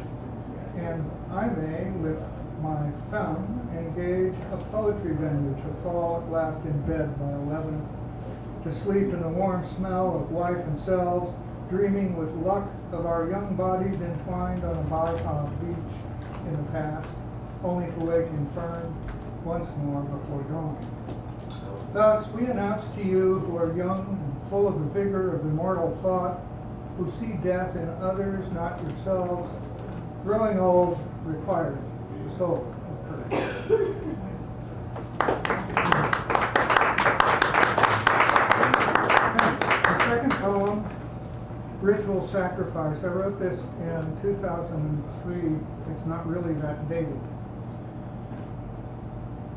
And I may, with my thumb, engage a poetry venue to fall at last in bed by 11, to sleep in the warm smell of wife and selves, dreaming with luck of our young bodies entwined on a beach in the past, only to wake infirm once more before dawn. Thus, we announce to you who are young and full of the vigor of immortal thought, who see death in others, not yourselves, growing old requires the soul of courage. The second poem, Ritual Sacrifice. I wrote this in 2003. It's not really that dated.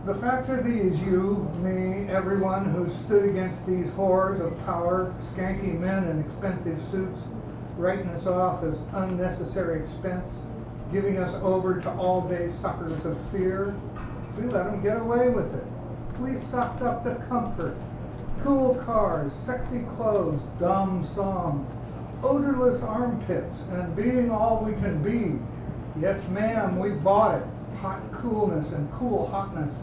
The facts are these: you, me, everyone who stood against these whores of power, skanky men in expensive suits, writing us off as unnecessary expense, giving us over to all-day suckers of fear. We let them get away with it. We sucked up the comfort, cool cars, sexy clothes, dumb songs, odorless armpits, and being all we can be. Yes, ma'am, we bought it. Hot coolness and cool hotness.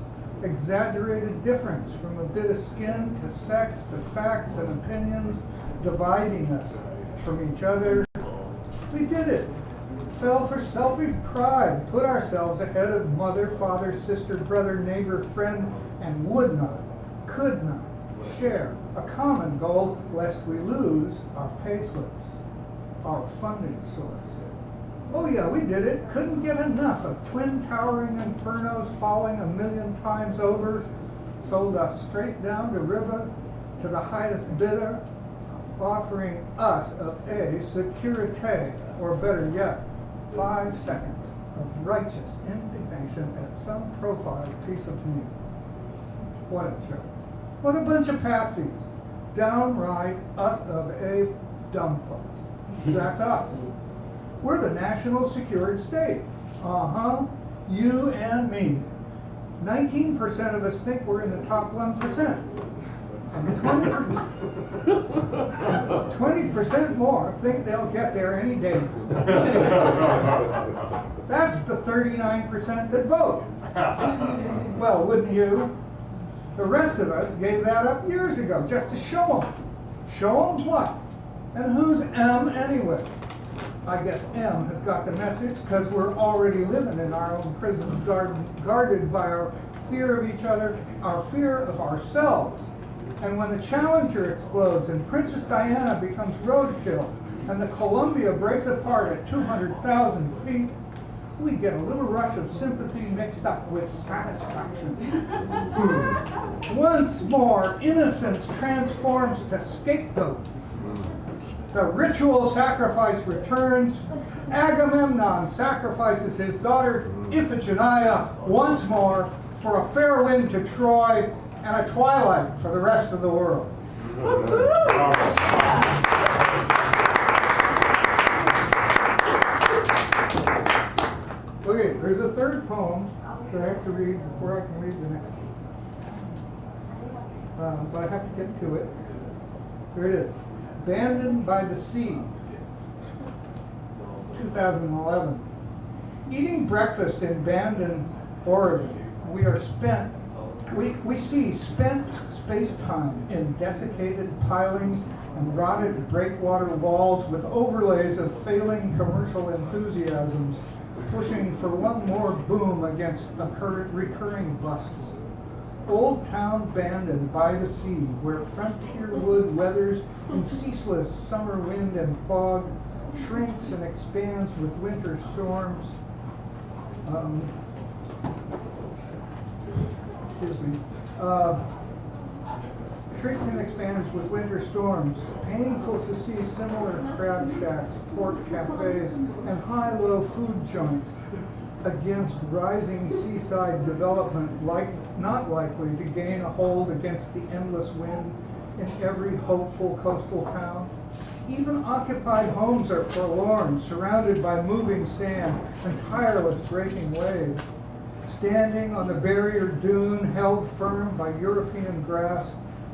Exaggerated difference from a bit of skin to sex to facts and opinions, dividing us from each other. We did it. Fell for selfish pride, put ourselves ahead of mother, father, sister, brother, neighbor, friend, and would not, could not, share a common goal lest we lose our payslips, our funding source. Oh yeah, we did it. Couldn't get enough of twin towering infernos falling 1,000,000 times over. Sold us straight down the river to the highest bidder, offering us a securite, or better yet, 5 seconds of righteous indignation at some profiled piece of meat. What a joke. What a bunch of patsies. Downright us of a dumb fucks. That's us. We're the national secured state. You and me. 19% of us think we're in the top 1%. And 20% more think they'll get there any day. That's the 39% that vote. Well, wouldn't you? The rest of us gave that up years ago just to show them. Show them what? And who's M anyway? I guess M has got the message because we're already living in our own prisons, guarded by our fear of each other, our fear of ourselves. And when the Challenger explodes and Princess Diana becomes roadkill and the Columbia breaks apart at 200,000 feet, we get a little rush of sympathy mixed up with satisfaction. Once more, innocence transforms to scapegoat. The ritual sacrifice returns. Agamemnon sacrifices his daughter Iphigenia once more for a fair wind to Troy and a twilight for the rest of the world. Okay, there's a third poem that I have to read before I can read the next one. But I have to get to it. Here it is. Abandoned by the Sea, 2011. Eating breakfast in Bandon, Oregon, we see spent space-time in desiccated pilings and rotted breakwater walls with overlays of failing commercial enthusiasms, pushing for one more boom against recurring busts. Old town Bandon by the sea, where frontier wood weathers in ceaseless summer wind and fog, shrinks and expands with winter storms. Shrinks and expands with winter storms. Painful to see similar crab shacks, port cafes, and high-low food joints against rising seaside development, not likely to gain a hold against the endless wind in every hopeful coastal town. Even occupied homes are forlorn, surrounded by moving sand and tireless breaking waves. Standing on the barrier dune held firm by European grass,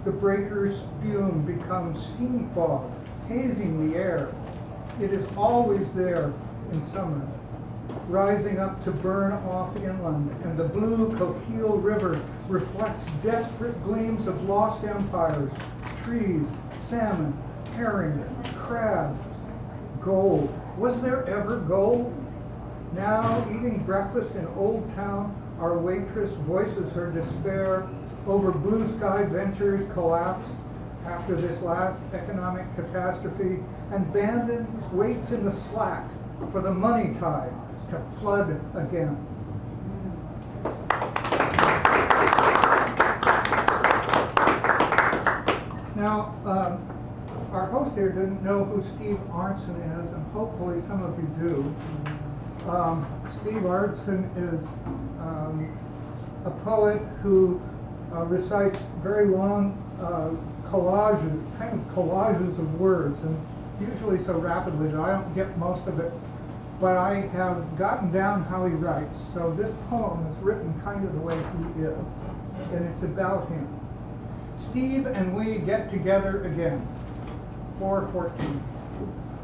the breaker's spume becomes steam fog, hazing the air. It is always there in summer, rising up to burn off inland, and the blue Coquille River reflects desperate gleams of lost empires, trees, salmon, herring, crabs, gold. Was there ever gold? Now, eating breakfast in Old Town, our waitress voices her despair over blue sky ventures collapsed after this last economic catastrophe, and Bandon waits in the slack for the money tide to flood again. Now, our host here didn't know who Steve Arntzen is, and hopefully some of you do. Steve Arntzen is a poet who recites very long collages of words, and usually so rapidly that I don't get most of it, but I have gotten down how he writes. So this poem is written kind of the way he is, and it's about him. Steve and we get together again, 4/14.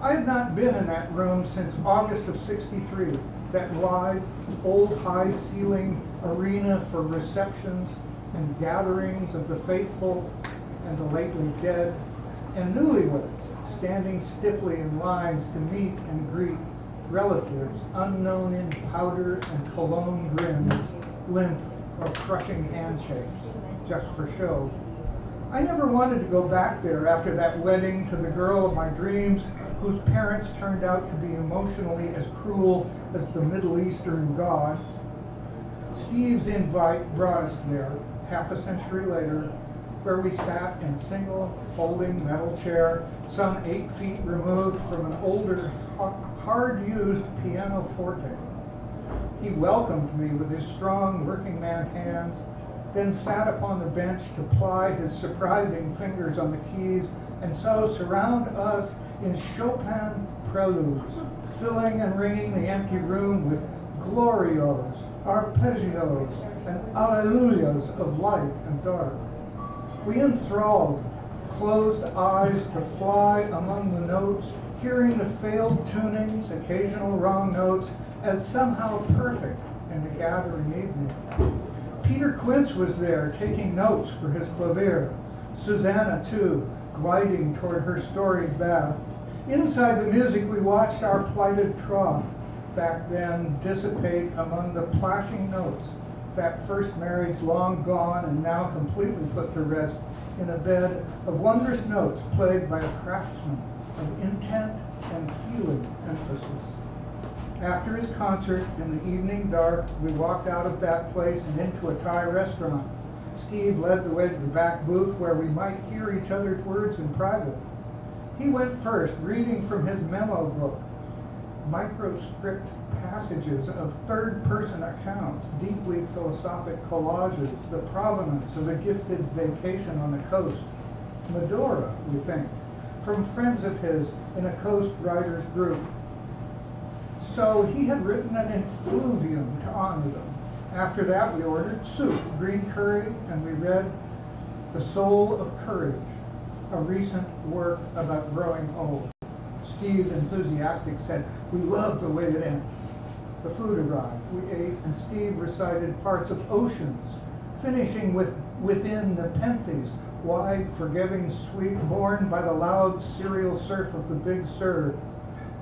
I had not been in that room since August of '63, that wide, old high-ceiling arena for receptions and gatherings of the faithful and the lately dead, and newlyweds standing stiffly in lines to meet and greet relatives unknown in powder and cologne grins, limp or crushing handshakes, just for show. I never wanted to go back there after that wedding to the girl of my dreams, whose parents turned out to be emotionally as cruel as the Middle Eastern gods. Steve's invite brought us there, half a century later, where we sat in a single folding metal chair, some 8 feet removed from an older, hard-used pianoforte. He welcomed me with his strong working man hands, then sat upon the bench to ply his surprising fingers on the keys, and so surround us in Chopin preludes, filling and ringing the empty room with glorios, arpeggios, and alleluias of light and dark. We enthralled, closed eyes to fly among the notes, hearing the failed tunings, occasional wrong notes, as somehow perfect in the gathering evening. Peter Quince was there, taking notes for his clavier. Susanna, too, gliding toward her storied bath. Inside the music, we watched our plighted troth, back then, dissipate among the plashing notes, that first marriage long gone and now completely put to rest in a bed of wondrous notes played by a craftsman of intent and feeling emphasis. After his concert, in the evening dark, we walked out of that place and into a Thai restaurant. Steve led the way to the back booth where we might hear each other's words in private. He went first, reading from his memo book, microscript passages of third-person accounts, deeply philosophic collages, the provenance of a gifted vacation on the coast. Medora, we think, from friends of his in a coast writers group. So he had written an influvium to honor them. After that, we ordered soup, green curry, and we read The Soul of Courage, a recent work about growing old. Steve, enthusiastic, said, "We love the way it ends." The food arrived. We ate, and Steve recited parts of Oceans, finishing with Within Nepenthes, wide, forgiving, sweet, borne by the loud serial surf of the Big Sur.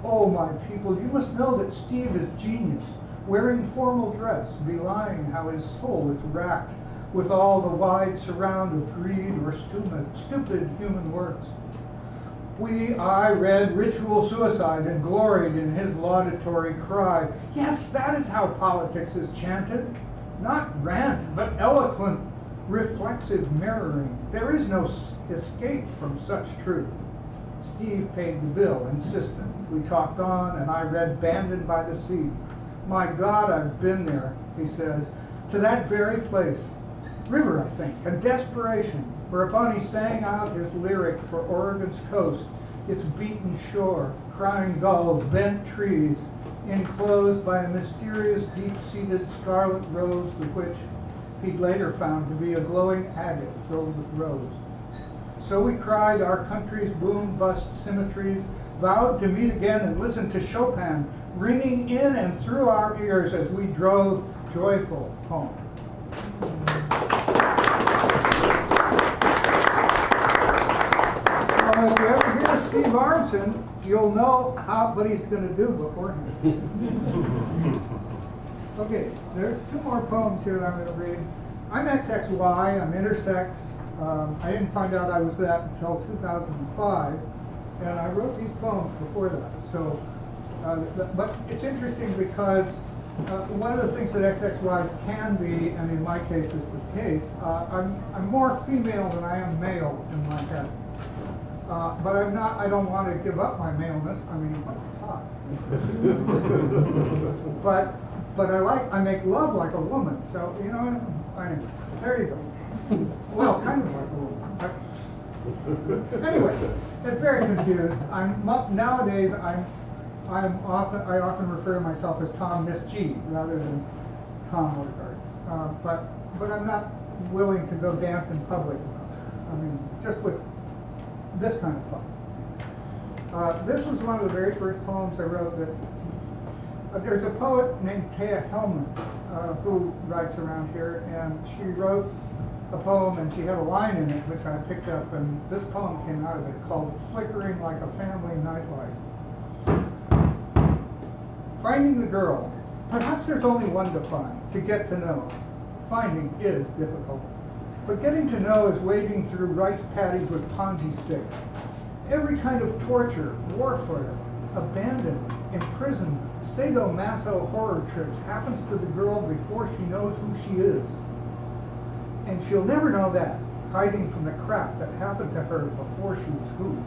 Oh, my people, you must know that Steve is genius, wearing formal dress, belying how his soul is racked with all the wide surround of greed or stupid human works. I read Ritual Suicide and gloried in his laudatory cry. Yes, that is how politics is chanted. Not rant, but eloquent, reflexive mirroring. There is no escape from such truth. Steve paid the bill, insistent. We talked on, and I read Banded by the Sea. My God, I've been there, he said, to that very place. River, I think, and desperation, whereupon he sang out his lyric for Oregon's coast, its beaten shore, crying gulls, bent trees, enclosed by a mysterious deep-seated scarlet rose, the which he'd later found to be a glowing agate filled with rose. So we cried our country's boom-bust symmetries, vowed to meet again and listen to Chopin ringing in and through our ears as we drove joyful home. Well, if you ever hear Steve Arnson, you'll know what he's going to do beforehand. Okay, there's 2 more poems here that I'm going to read. I'm XXY, I'm intersex. I didn't find out I was that until 2005, and I wrote these poems before that. So, but it's interesting because one of the things that XXYs can be, and in my case is this case, I'm more female than I am male in my head. But I'm not. I don't want to give up my maleness. I mean, what the fuck? But I make love like a woman. So you know. Anyway, there you go. Well, kind of like a woman. Anyway, it's very confused. Nowadays I often refer to myself as Tom Miss G rather than Tom Woodgard. But I'm not willing to go dance in public. I mean, just with this kind of fun. This was one of the very first poems I wrote. That there's a poet named Thea Hellman who writes around here, and she wrote a poem, and she had a line in it which I picked up, and this poem came out of it called "Flickering Like a Family Nightlight." Finding the girl. Perhaps there's only one to find, to get to know. Finding is difficult. But getting to know is wading through rice paddies with Ponzi sticks. Every kind of torture, warfare, abandonment, imprisonment, sadomaso horror trips happens to the girl before she knows who she is. And she'll never know that, hiding from the crap that happened to her before she was who.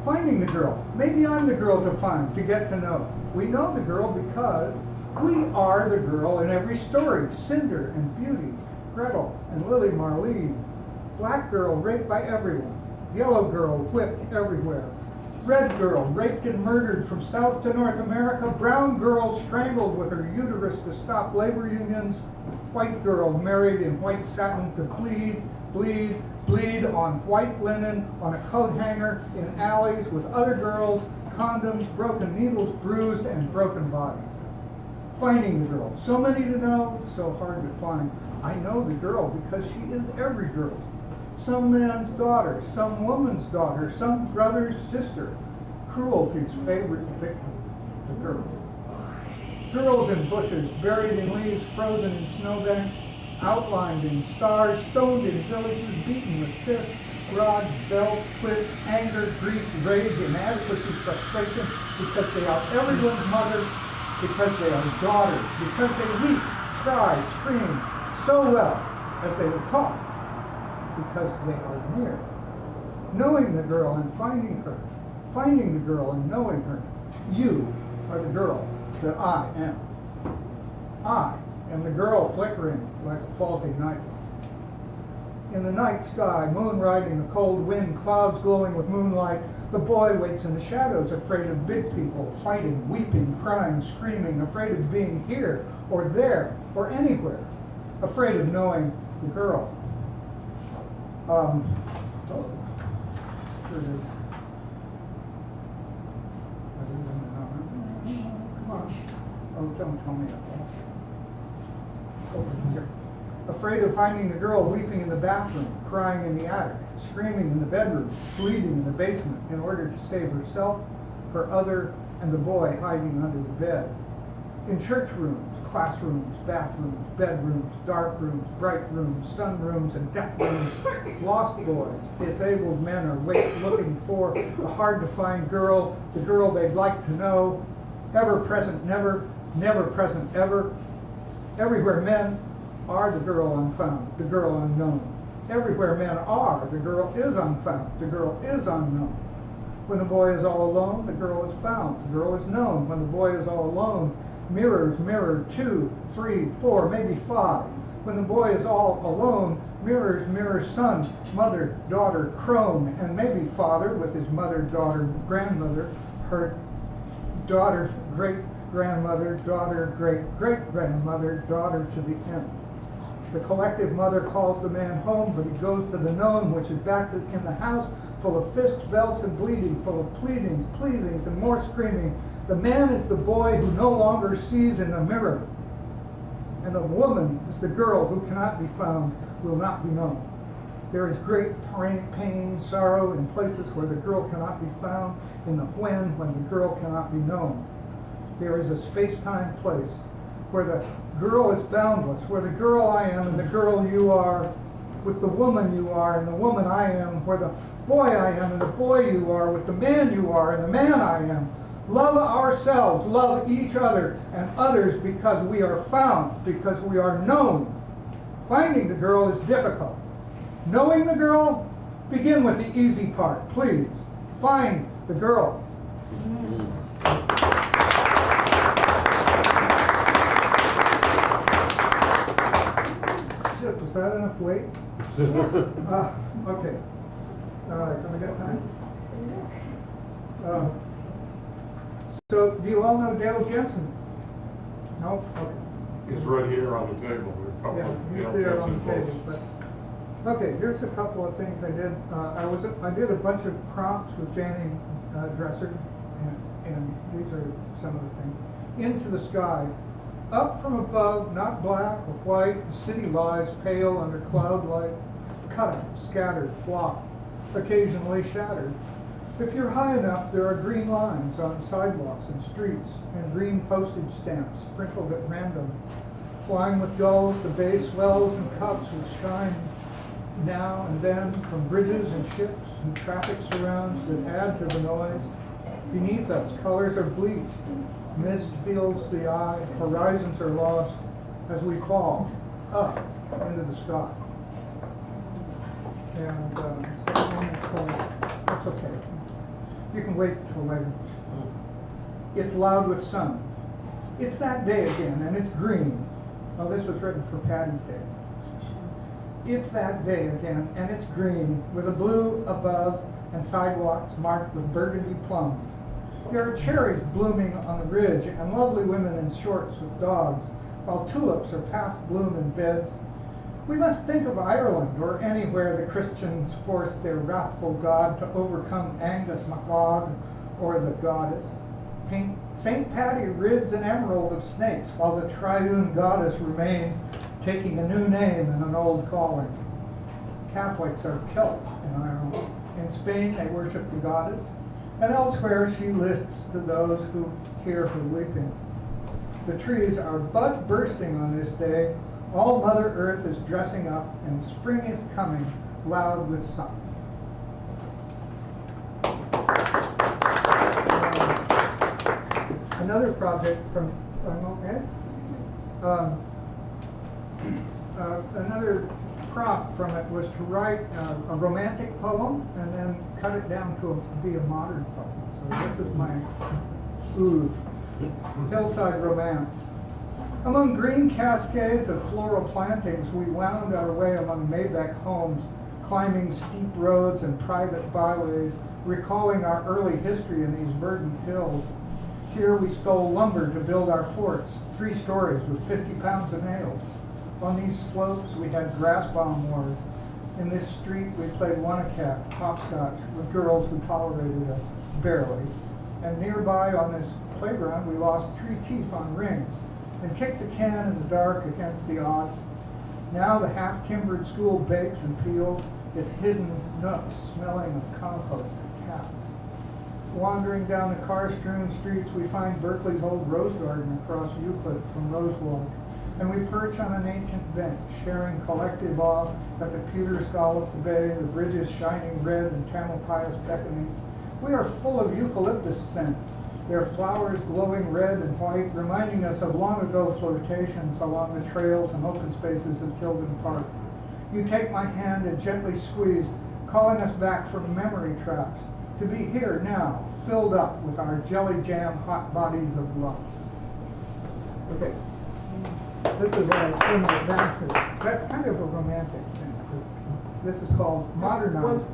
Finding the girl. Maybe I'm the girl to find, to get to know. We know the girl because we are the girl in every story. Cinder and Beauty, Gretel and Lily Marlene. Black girl raped by everyone. Yellow girl whipped everywhere. Red girl raped and murdered from South to North America. Brown girl strangled with her uterus to stop labor unions. White girl married in white satin to bleed, bleed, bleed on white linen, on a coat hanger, in alleys with other girls, condoms, broken needles, bruised and broken bodies. Finding the girl. So many to know, so hard to find. I know the girl because she is every girl. Some man's daughter, some woman's daughter, some brother's sister. Cruelty's favorite victim, the girl. Girls in bushes, buried in leaves, frozen in snowbanks, outlined in stars, stoned in villages, beaten with fists, rods, belts, whips, anger, grief, rage, inadequacy, frustration, because they are everyone's mother, because they are daughters, because they weep, cry, scream so well as they will talk, because they are near. Knowing the girl and finding her, finding the girl and knowing her. You are the girl that I am. I am the girl flickering like a faulty night. In the night sky, moon riding the cold wind, clouds glowing with moonlight, the boy waits in the shadows, afraid of big people, fighting, weeping, crying, screaming, afraid of being here or there or anywhere, afraid of knowing the girl. Oh, here it is. Come on. Oh, don't tell me that. Over here. Afraid of finding the girl weeping in the bathroom, crying in the attic, screaming in the bedroom, bleeding in the basement in order to save herself, her other, and the boy hiding under the bed. In church rooms, classrooms, bathrooms, bedrooms, dark rooms, bright rooms, sunrooms, and death rooms, lost boys, disabled men are looking for the hard-to-find girl, the girl they'd like to know, ever present, never, never present, ever. Everywhere men are, the girl unfound, the girl unknown. Everywhere men are, the girl is unfound, the girl is unknown. When the boy is all alone, the girl is found, the girl is known. When the boy is all alone, mirrors mirror 2, 3, 4, maybe 5. When the boy is all alone, mirrors mirror son, mother, daughter, crone, and maybe father with his mother, daughter, grandmother, her daughter, great-grandmother, daughter, great-great-grandmother, daughter to the end. The collective mother calls the man home, but he goes to the known, which is back in the house, full of fists, belts, and bleeding, full of pleadings, pleasings, and more screaming. The man is the boy who no longer sees in the mirror. And the woman is the girl who cannot be found, will not be known. There is great pain, sorrow in places where the girl cannot be found, in the when the girl cannot be known. There is a space-time place where the girl is boundless, where the girl I am and the girl you are, with the woman you are and the woman I am, where the boy I am and the boy you are, with the man you are and the man I am. Love ourselves, love each other and others because we are found, because we are known. Finding the girl is difficult. Knowing the girl, begin with the easy part, please. Find the girl. Shit, was that enough weight? Okay. All right, can we get time? So, do you all know Dale Jensen? No? Okay. He's right here on the table. Yeah, he's there on the table. But, okay, here's a couple of things I did. I did a bunch of prompts with Janie Dresser, and these are some of the things. Into the sky. Up from above, not black or white, the city lies pale under cloud light, cut, scattered, blocked, occasionally shattered. If you're high enough, there are green lines on sidewalks and streets, and green postage stamps sprinkled at random. Flying with gulls, the bay swells and cups with shine now and then from bridges and ships and traffic surrounds that add to the noise. Beneath us, colors are bleached, mist fields the eye, horizons are lost as we fall up into the sky. And that's okay. You can wait till later. It's loud with sun. It's that day again, and it's green. Oh, this was written for Patty's Day. It's that day again, and it's green, with a blue above and sidewalks marked with burgundy plums. There are cherries blooming on the ridge, and lovely women in shorts with dogs, while tulips are past bloom in beds. We must think of Ireland, or anywhere the Christians forced their wrathful God to overcome Angus MacLeod or the goddess. Paint St. Paddy rids an emerald of snakes, while the triune goddess remains, taking a new name and an old calling. Catholics are Celts in Ireland. In Spain they worship the goddess, and elsewhere she lists to those who hear her weeping. The trees are bud bursting on this day. All Mother Earth is dressing up, and spring is coming, loud with sun. Another project from, another prop from it was to write a romantic poem and then cut it down to be a modern poem. So this is my oeuvre, Hillside Romance. Among green cascades of floral plantings, we wound our way among Maybeck homes, climbing steep roads and private byways, recalling our early history in these verdant hills. Here we stole lumber to build our forts, 3 stories with 50 pounds of nails. On these slopes we had grass bomb wars. In this street we played one-a-cat, hopscotch, with girls who tolerated us, barely. And nearby on this playground we lost 3 teeth on rings, and kicked the can in the dark against the odds. Now the half-timbered school bakes and peels, its hidden nooks smelling of compost and cats. Wandering down the car-strewn streets, we find Berkeley's old rose garden across Euclid from Rosewalk, and we perch on an ancient bench, sharing collective awe at the pewter skull of the bay, the bridges shining red and Tamalpais beckoning. We are full of eucalyptus scent, their flowers glowing red and white, reminding us of long ago flirtations along the trails and open spaces of Tilden Park. You take my hand and gently squeeze, calling us back from memory traps, to be here now, filled up with our jelly jam hot bodies of love. Okay, this is what I sing it back to. That's kind of a romantic thing. This is called Modernized.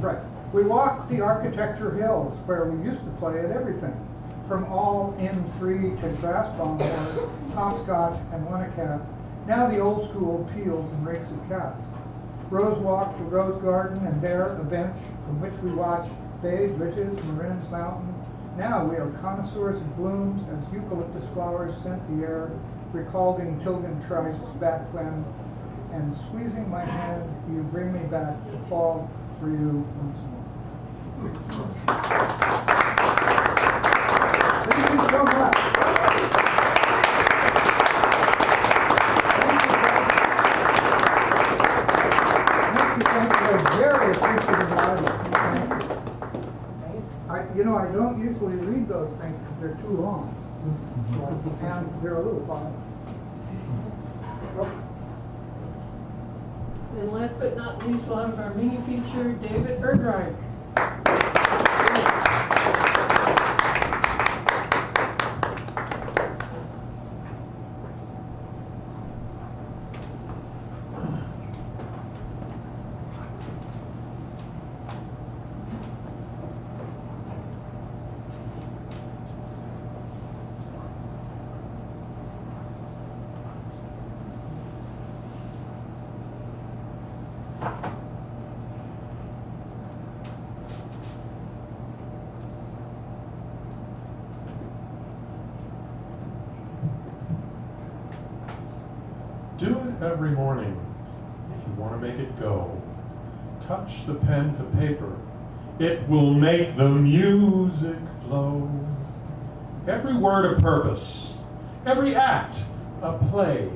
Right. We walked the architecture hills where we used to play at everything, from all-in free to grass bomb wars, hopscotch, and one-a-cat. Now the old school peels and rakes of cats. Rose Walk to Rose Garden, and there a bench from which we watch Bay Bridges, Marin's Mountain. Now we are connoisseurs of blooms as eucalyptus flowers scent the air, recalling Tilden Trysts back when, and squeezing my hand, you bring me back to fall for you once more. Thank you so much. Thank you. I'm very appreciative of it. I don't usually read those things because they're too long. And they're a little fun. And last but not least, we'll have our mini feature, David Erdreich. Do it every morning if you want to make it go. Touch the pen to paper. It will make the music flow. Every word a purpose. Every act a play.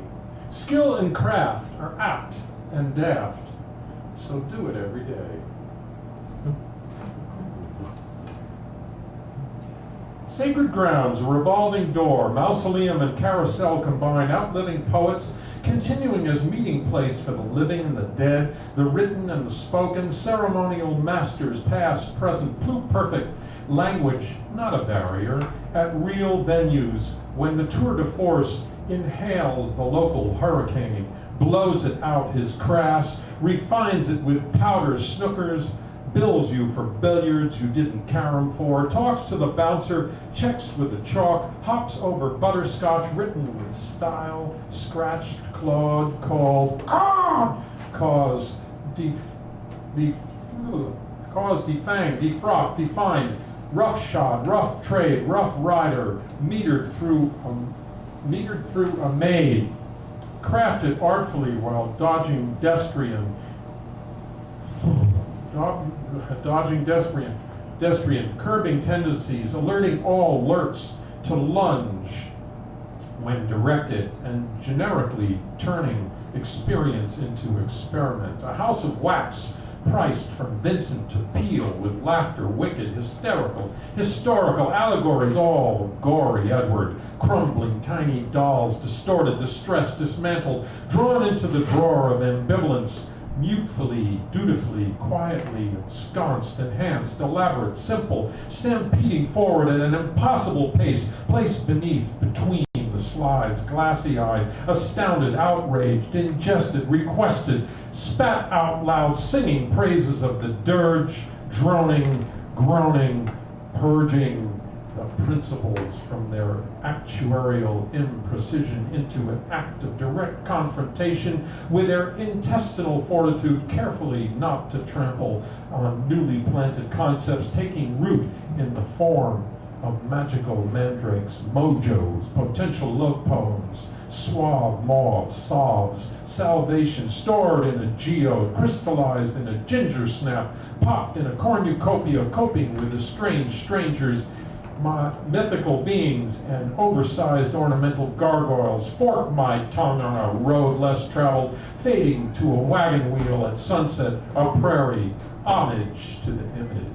Skill and craft are apt and daft. so do it every day. Sacred Grounds, a revolving door, mausoleum and carousel combine, outliving poets, continuing as meeting place for the living and the dead, the written and the spoken, ceremonial masters, past, present, pluperfect, language, not a barrier, at real venues, when the tour de force inhales the local hurricane, blows it out his crass, refines it with powder snookers, bills you for billiards you didn't carom for, talks to the bouncer, checks with the chalk, hops over butterscotch written with style, scratched, clawed, called, cause, defanged, defrocked, defined, roughshod, rough trade, rough rider, metered through a maid, crafted artfully while dodging destrian, curbing tendencies, alerting all alerts to lunge when directed, and generically turning experience into experiment. A house of wax priced from Vincent to Peale with laughter, wicked, hysterical, historical allegories, all gory Edward, crumbling tiny dolls, distorted, distressed, dismantled, drawn into the drawer of ambivalence, mutefully, dutifully, quietly, ensconced, enhanced, elaborate, simple, stampeding forward at an impossible pace, placed beneath, between the slides, glassy-eyed, astounded, outraged, ingested, requested, spat out loud, singing praises of the dirge, droning, groaning, purging the principles from their actuarial imprecision into an act of direct confrontation with their intestinal fortitude, carefully not to trample on newly planted concepts taking root in the form of magical mandrakes, mojos, potential love poems, suave mauve salves, salvation stored in a geode, crystallized in a ginger snap, popped in a cornucopia, coping with the strange strangers, mythical beings, and oversized ornamental gargoyles. Fork my tongue on a road less traveled, fading to a wagon wheel at sunset, a prairie, homage to the image.